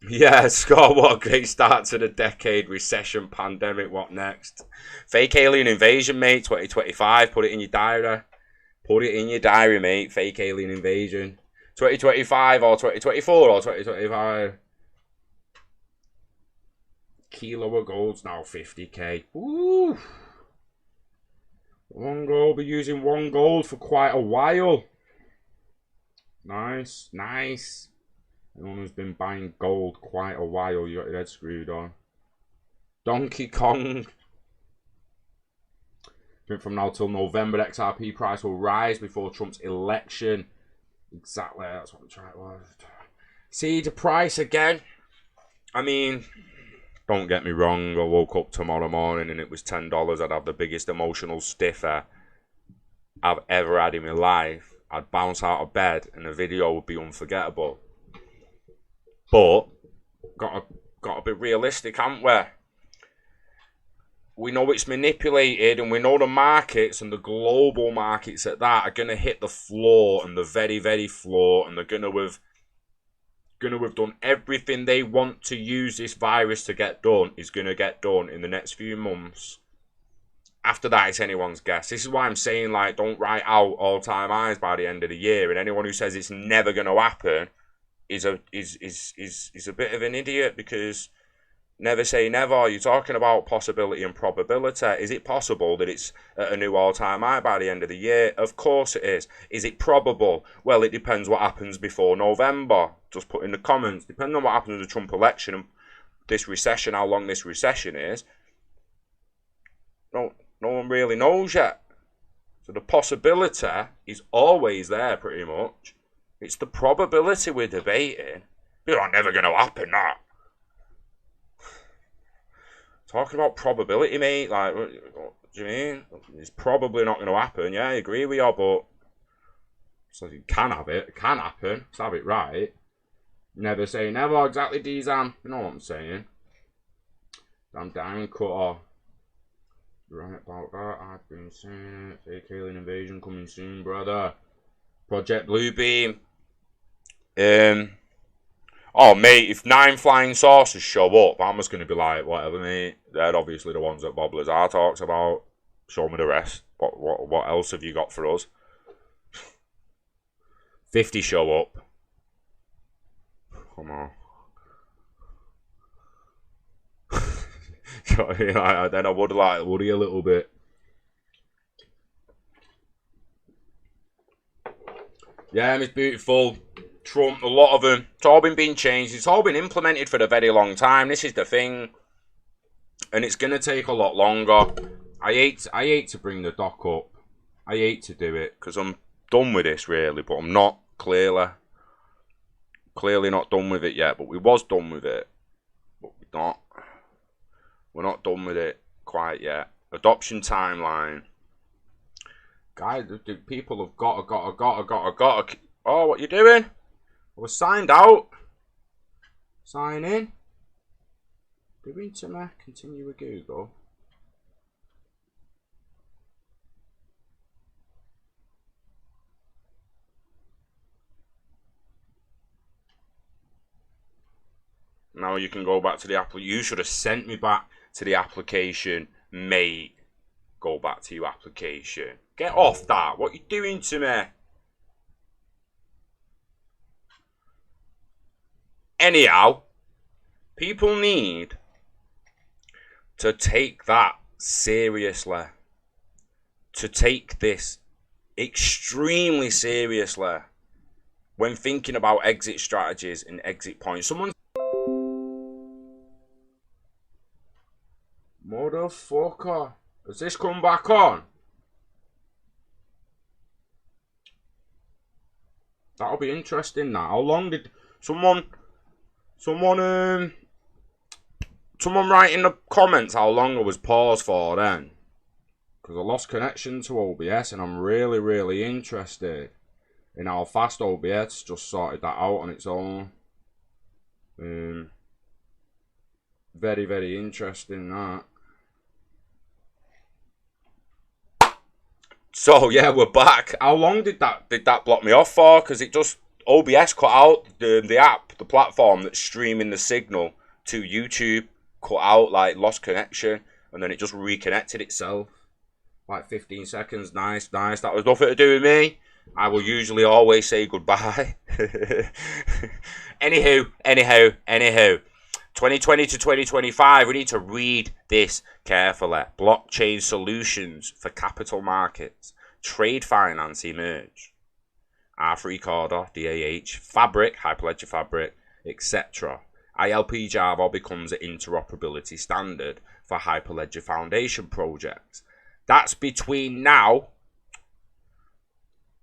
Yeah, Scott, what a great start to the decade. Recession, pandemic, what next? Fake alien invasion, mate, 2025. Put it in your diary. Put it in your diary, mate. Fake alien invasion. 2025 or 2024 or 2025. Kilo of gold's now 50k. Woo! One gold, be using one gold for quite a while. Nice, nice. Anyone who's been buying gold quite a while, you got your head screwed on. Donkey Kong. I think from now till November, the XRP price will rise before Trump's election. Exactly, that's what I'm trying to... See the price again? I mean, don't get me wrong, I woke up tomorrow morning and it was $10. I'd have the biggest emotional stiffer I've ever had in my life. I'd bounce out of bed and the video would be unforgettable. But got to be realistic, haven't we? We know it's manipulated, and we know the markets, and the global markets at that, are going to hit the floor, and the very, very floor, and they're going to have done everything they want to use this virus to get done is going to get done in the next few months. After that, it's anyone's guess. This is why I'm saying, like, don't write out all-time highs by the end of the year, and anyone who says it's never going to happen is a bit of an idiot, because never say never. You're talking about possibility and probability. Is it possible that it's at a new all-time high by the end of the year? Of course it is. Is it probable? Well, it depends what happens before November. Just put in the comments. Depending on what happens in the Trump election and this recession, how long this recession is, no one really knows yet. So the possibility is always there, pretty much. It's the probability we're debating. People are never going to happen, that. Talking about probability, mate, like, what do you mean? It's probably not going to happen. Yeah, I agree with you, but so you can have it. It can happen. Let's have it right. Never say never. Exactly, D-Zam. You know what I'm saying? Damn diamond cutter. Right about that. I've been saying it. Fake alien invasion coming soon, brother. Project Bluebeam. Oh, mate, if 9 flying saucers show up, I'm just going to be like, whatever, mate. They're obviously the ones that Bob Lazar talks about. Show me the rest. What else have you got for us? 50 show up. Come on. Then I would like worry a little bit. Yeah, it's beautiful. Trump, a lot of them, it's all been being changed. It's all been implemented for a very long time. This is the thing, and it's gonna take a lot longer. I hate to bring the doc up. I hate to do it because I'm done with this really, but I'm not clearly not done with it yet. But we was done with it, but we're not done with it quite yet. Adoption timeline, guys. The people have got to. Oh, what you doing? I was signed out. Sign in. Go into my continue with Google. Now you can go back to the app. You should have sent me back to the application, mate. Go back to your application. Get off that. What you doing to me? Anyhow, people need to take that seriously. To take this extremely seriously when thinking about exit strategies and exit points. Motherfucker. Has this come back on? That'll be interesting now. How long did someone write in the comments how long I was paused for then? Because I lost connection to OBS and I'm really, really interested in how fast OBS just sorted that out on its own. Very, very interesting, that. So yeah, we're back. How long did that block me off for? Because it just OBS cut out the app, the platform that's streaming the signal to YouTube, cut out, like lost connection, and then it just reconnected itself. Like 15 seconds. Nice. That was nothing to do with me. I will usually always say goodbye. Anywho. 2020 to 2025, we need to read this carefully. Blockchain solutions for capital markets, trade finance emerge. R3 Corda, DAH, Fabric, Hyperledger Fabric, etc. ILP Java becomes an interoperability standard for Hyperledger Foundation projects. That's between now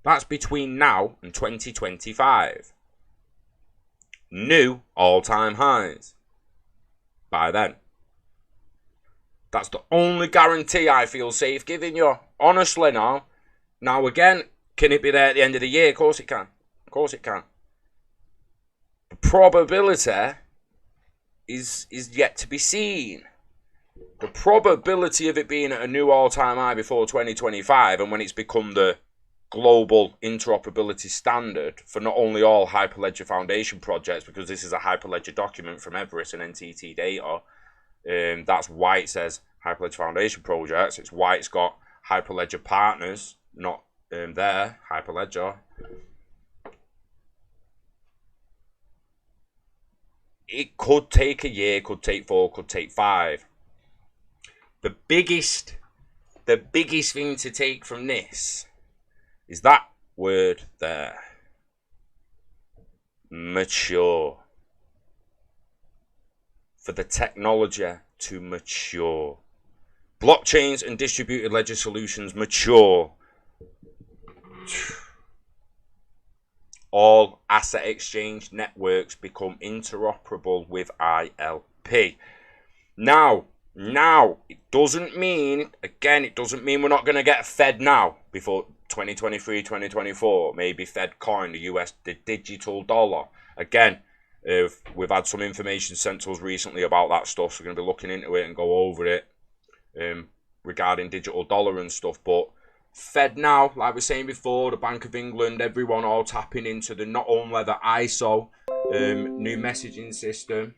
and 2025. New all-time highs by then. That's the only guarantee I feel safe giving you. Honestly now. Now again, can it be there at the end of the year? Of course it can. The probability is yet to be seen. The probability of it being at a new all-time high before 2025, and when it's become the global interoperability standard for not only all Hyperledger Foundation projects, because this is a Hyperledger document from Everest and NTT Data. That's why it says Hyperledger Foundation projects. It's why it's got Hyperledger partners, not there, Hyperledger. It could take a year, could take 4, could take 5. The biggest thing to take from this is that word there. Mature. For the technology to mature. Blockchains and distributed ledger solutions mature. All asset exchange networks become interoperable with ILP. Now, it doesn't mean we're not going to get Fed now before 2023, 2024. Maybe Fed coin, the digital dollar. Again, we've had some information sent to us recently about that stuff, so we're going to be looking into it and go over it regarding digital dollar and stuff. But Fed now, like we were saying before, the Bank of England, everyone all tapping into the not only the ISO new messaging system,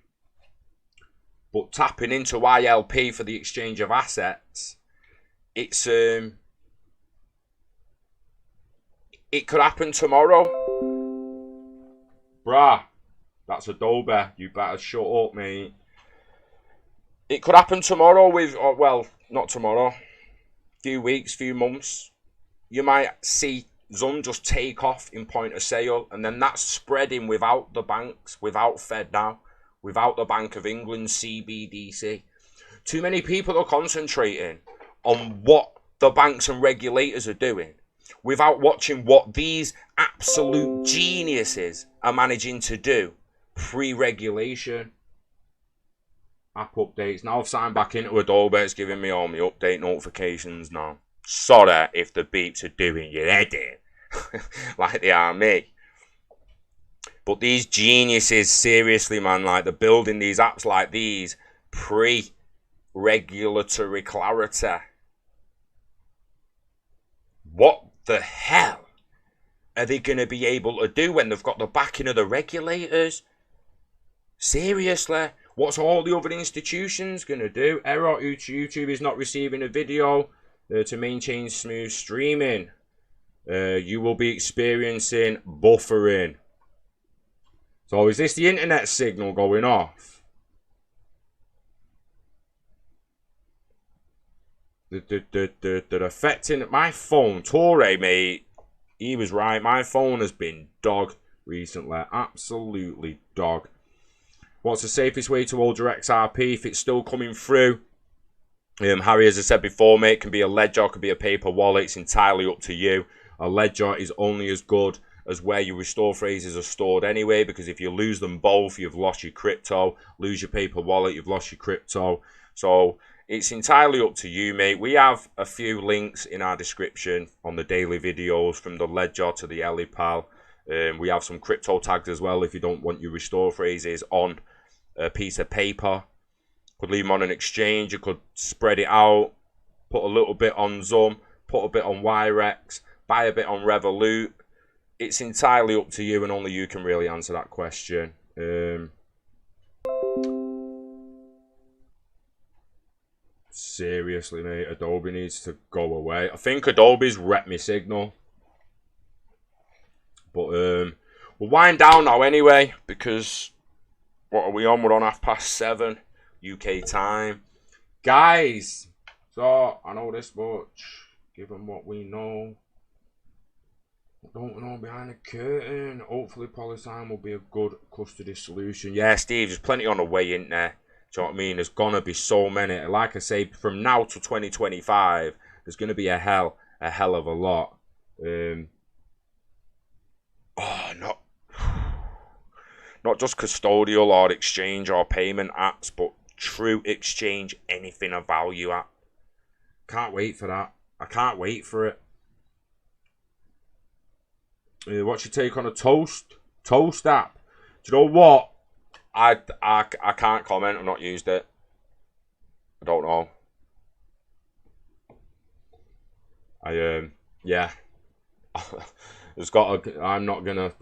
but tapping into ILP for the exchange of assets. It's it could happen tomorrow. Bruh, that's Adobe. You better shut up, mate. It could happen tomorrow with, well, not tomorrow. Few weeks, few months. You might see Xumm just take off in point of sale, and then that's spreading without the banks, without Fed now, without the Bank of England, CBDC. Too many people are concentrating on what the banks and regulators are doing without watching what these absolute geniuses are managing to do pre-regulation. App updates. Now I've signed back into Adobe. It's giving me all my update notifications now. Sorry if the beeps are doing your head in like they are me. But these geniuses, seriously, man, like they're building these apps like these pre-regulatory clarity. What the hell are they going to be able to do when they've got the backing of the regulators? Seriously, what's all the other institutions going to do? Error, YouTube is not receiving a video to maintain smooth streaming. You will be experiencing buffering. So is this the internet signal going off? They're affecting my phone. Torre, mate, he was right. My phone has been dog recently. Absolutely dog. What's the safest way to hold your XRP if it's still coming through? Harry, as I said before, mate, it can be a ledger, it can be a paper wallet. It's entirely up to you. A ledger is only as good as where your restore phrases are stored anyway, because if you lose them both, you've lost your crypto. Lose your paper wallet, you've lost your crypto. So it's entirely up to you, mate. We have a few links in our description on the daily videos, from the ledger to the Elipal. We have some crypto tags as well if you don't want your restore phrases on a piece of paper. Could leave them on an exchange. You could spread it out, put a little bit on Xumm, put a bit on Wirex, buy a bit on Revolut. It's entirely up to you, and only you can really answer that question. Seriously, mate, Adobe needs to go away. I think Adobe's wrecked my signal. But we'll wind down now anyway, because what are we on? We're on 7:30 UK time. Guys, so I know this much, given what we know. I don't know behind the curtain. Hopefully Polysime will be a good custody solution. Yeah, Steve, there's plenty on the way, isn't there? Do you know what I mean? There's gonna be so many. Like I say, from now to 2025, there's gonna be a hell of a lot. Not just custodial or exchange or payment apps, but true exchange, anything of value app. Can't wait for that. I can't wait for it. What's your take on a Toast app? Do you know what? I can't comment. I've not used it. I don't know. Yeah. I'm not gonna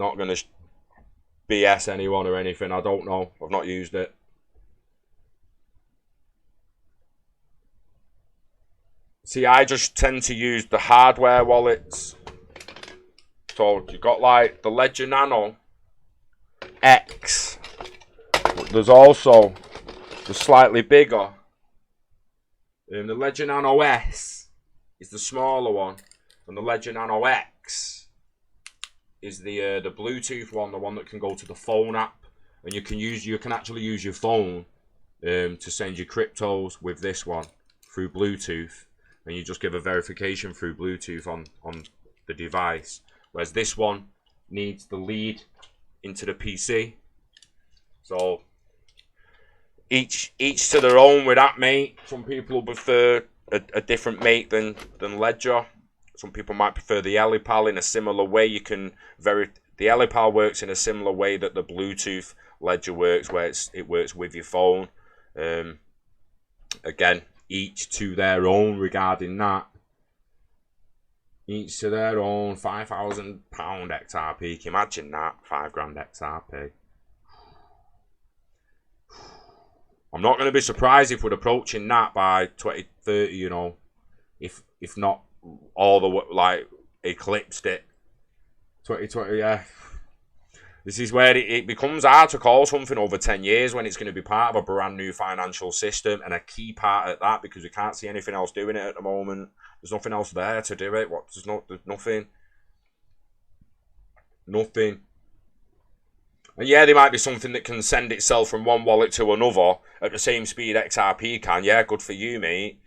BS anyone or anything. I don't know. I've not used it. See, I just tend to use the hardware wallets. So you got like the Ledger Nano X. There's also the slightly bigger. The Ledger Nano S is the smaller one, and the Ledger Nano X is the Bluetooth one, the one that can go to the phone app, and you can actually use your phone to send your cryptos with this one through Bluetooth, and you just give a verification through Bluetooth on the device. Whereas this one needs the lead into the PC. So each to their own with that, mate. Some people will prefer a different mate than Ledger. Some people might prefer the Elipal in a similar way. The Elipal works in a similar way that the Bluetooth Ledger works, where it works with your phone. Again, each to their own regarding that. Each to their own. £5,000 XRP. Imagine that, £5,000 XRP. I'm not going to be surprised if we're approaching that by 2030. You know, if not all the like eclipsed it. 2020, yeah. This is where it becomes hard to call something over 10 years when it's going to be part of a brand new financial system, and a key part at that, because we can't see anything else doing it at the moment. There's nothing else there to do it. There's nothing. Nothing. And yeah, there might be something that can send itself from one wallet to another at the same speed XRP can. Yeah, good for you, mate.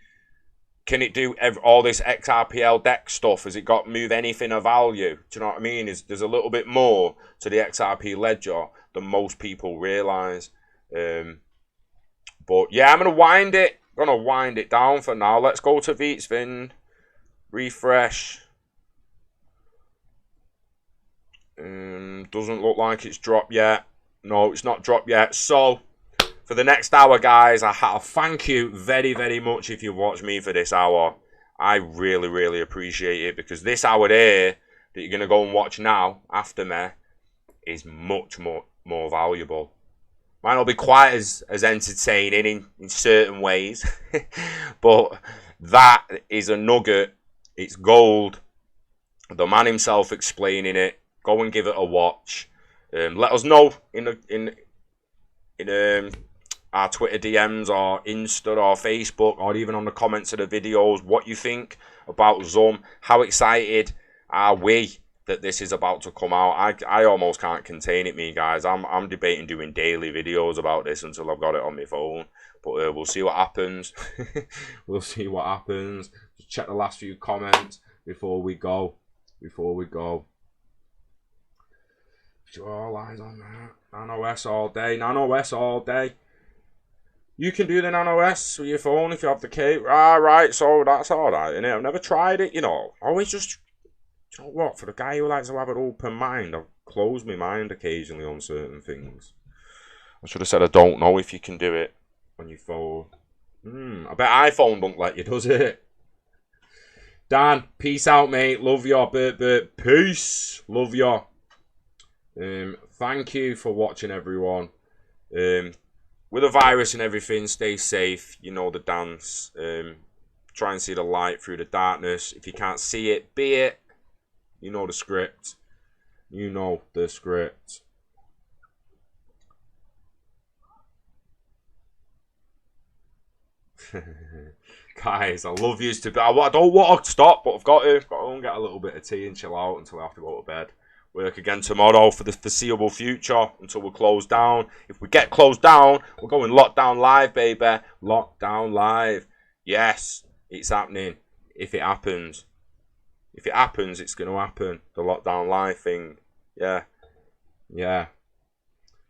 Can it do all this XRPL deck stuff? Has it got move anything of value? Do you know what I mean? There's a little bit more to the XRP ledger than most people realise. But yeah, I'm gonna wind it down for now. Let's go to Vitsvind. Refresh. Doesn't look like it's dropped yet. No, it's not dropped yet. So for the next hour, guys, I thank you very, very much if you watched me for this hour. I really, really appreciate it, because this hour here that you're going to go and watch now after me is much more valuable. Might not be quite as entertaining in certain ways, but that is a nugget. It's gold. The man himself explaining it. Go and give it a watch. Let us know in our Twitter DMs or Insta or Facebook, or even on the comments of the videos, what you think about Xumm. How excited are we that this is about to come out? I almost can't contain it, me guys. I'm debating doing daily videos about this until I've got it on my phone. But we'll see what happens. We'll see what happens. Just check the last few comments before we go. All eyes on that. Nano S all day. Nano S all day. You can do the Nano S with your phone if you have the cable. Right, so that's alright, innit? I've never tried it, you know. Always just, you know what, for the guy who likes to have an open mind, I've closed my mind occasionally on certain things. I should have said I don't know if you can do it. on your phone. I bet iPhone don't let you, does it? Dan, peace out, mate. Love you. Peace. Love you. Thank you for watching, everyone. With the virus and everything, stay safe. You know the dance. Try and see the light through the darkness. If you can't see it, be it. You know the script. You know the script. Guys, I love you to be. I don't want to stop, but I've got to go and get a little bit of tea and chill out until I have to go to bed. Work again tomorrow for the foreseeable future until we're closed down. If we get closed down, we're going lockdown live, baby. Lockdown live. Yes, it's happening. If it happens. If it happens, it's going to happen. The lockdown live thing. Yeah. Yeah.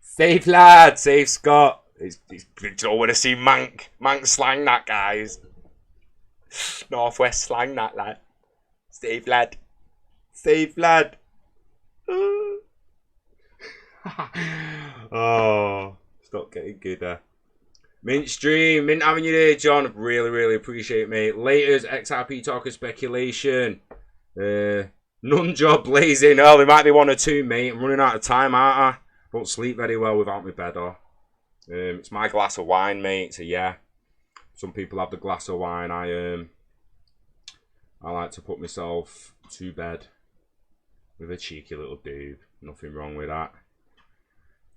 Safe, lad. Safe, Scott. You don't want to see Mank slang that, guys. Northwest slang that, lad. Safe, lad. Safe, lad. Oh, stop getting good there. Mint stream, mint having you there, John. Really appreciate it, mate. Laters, XRP talker speculation. None job blazing. Oh, there might be one or two, mate. I'm running out of time, aren't I? Don't sleep very well without my bed on. It's my glass of wine, mate. So yeah, some people have the glass of wine. I like to put myself to bed with a cheeky little dude. Nothing wrong with that.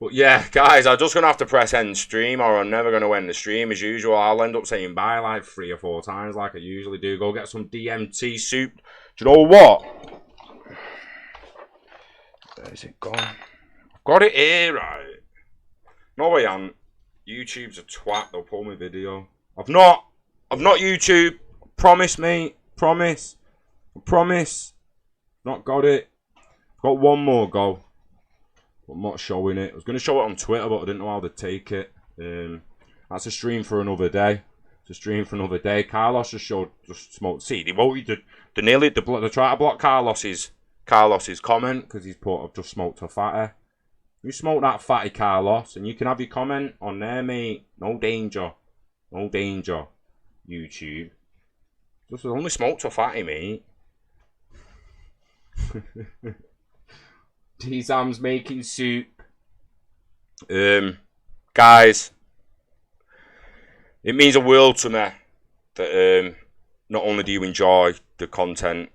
But yeah, guys, I'm just going to have to press end stream or I'm never going to end the stream as usual. I'll end up saying bye like 3 or 4 times like I usually do. Go get some DMT soup. Do you know what? Where's it gone? I've got it here, right? No, I haven't. YouTube's a twat. They'll pull my video. I've not YouTube. Promise, mate. Promise. Not got it. Got one more go. But I'm not showing it. I was going to show it on Twitter, but I didn't know how to take it. That's a stream for another day. It's a stream for another day. Carlos just smoked. See, they won't. They try to block Carlos's comment because he's put, "I've just smoked a fatty." You smoke that fatty, Carlos, and you can have your comment on there, mate. No danger. No danger. YouTube. Just only smoked a fatty, mate. T-Sam's making soup. Guys, it means a world to me that not only do you enjoy the content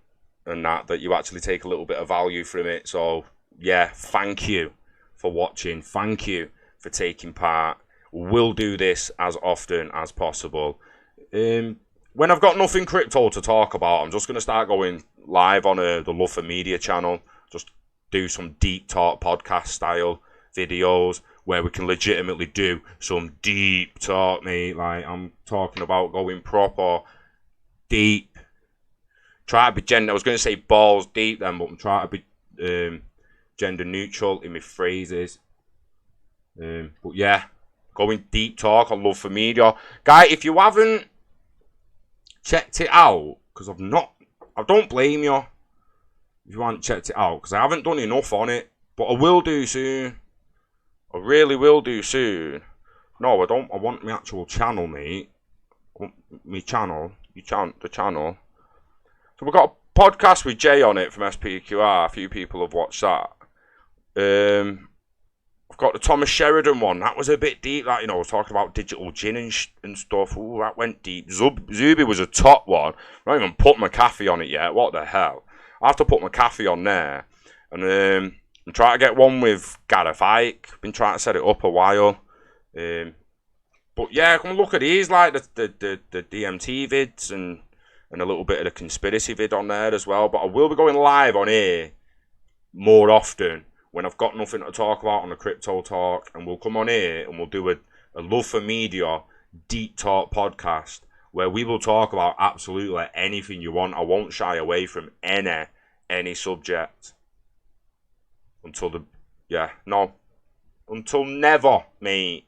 and that you actually take a little bit of value from it. So, yeah, thank you for watching. Thank you for taking part. We'll do this as often as possible. When I've got nothing crypto to talk about, I'm just going to start going live on the Love for Media channel. Just do some deep talk podcast style videos where we can legitimately do some deep talk, mate. Like, I'm talking about going proper deep. Try to be gender. I was going to say balls deep then, but I'm trying to be gender neutral in my phrases. But yeah, going deep talk on Love for Media. Guy, if you haven't checked it out, because I don't blame you if you haven't checked it out, because I haven't done enough on it, but I will do soon. I really will do soon. No, I don't. I want my actual channel, mate. I want my channel. The channel. So we've got a podcast with Jay on it from SPQR. A few people have watched that. I've got the Thomas Sheridan one. That was a bit deep. That, I was talking about digital gin and stuff. Ooh, that went deep. Zuby was a top one. I haven't even put McAfee on it yet. What the hell? I have to put McAfee on there. And I'm trying to get one with Gareth Ike. Been trying to set it up a while. But yeah, come look at these, like the DMT vids and a little bit of the conspiracy vid on there as well. But I will be going live on here more often when I've got nothing to talk about on the crypto talk, and we'll come on here and we'll do a Love for Media deep talk podcast where we will talk about absolutely anything you want. I won't shy away from any subject until never, mate.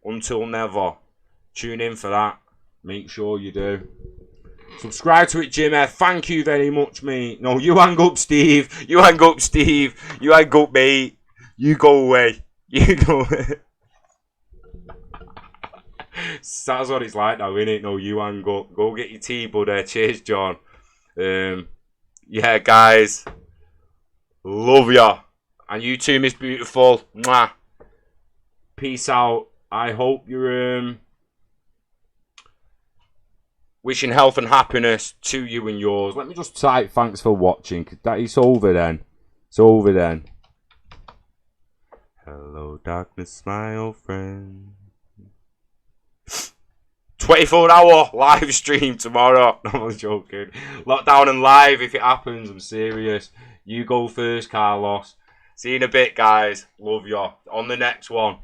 Until never. Tune in for that. Make sure you do. Subscribe to it, Jimmy. Thank you very much, mate. No, you hang up, Steve. You hang up, Steve. You hang up, mate. You go away. You go away. That's what it's like now, innit? No, you hang up. Go get your tea, buddy. Cheers, John. Yeah, guys. Love ya. And you too, Miss Beautiful. Mwah. Peace out. I hope you're wishing health and happiness to you and yours. Let me just type thanks for watching. It's over then. It's over then. Hello, darkness, my old friend. 24-hour live stream tomorrow. No, I'm joking. Lockdown and live if it happens. I'm serious. You go first, Carlos. See you in a bit, guys. Love you. On the next one.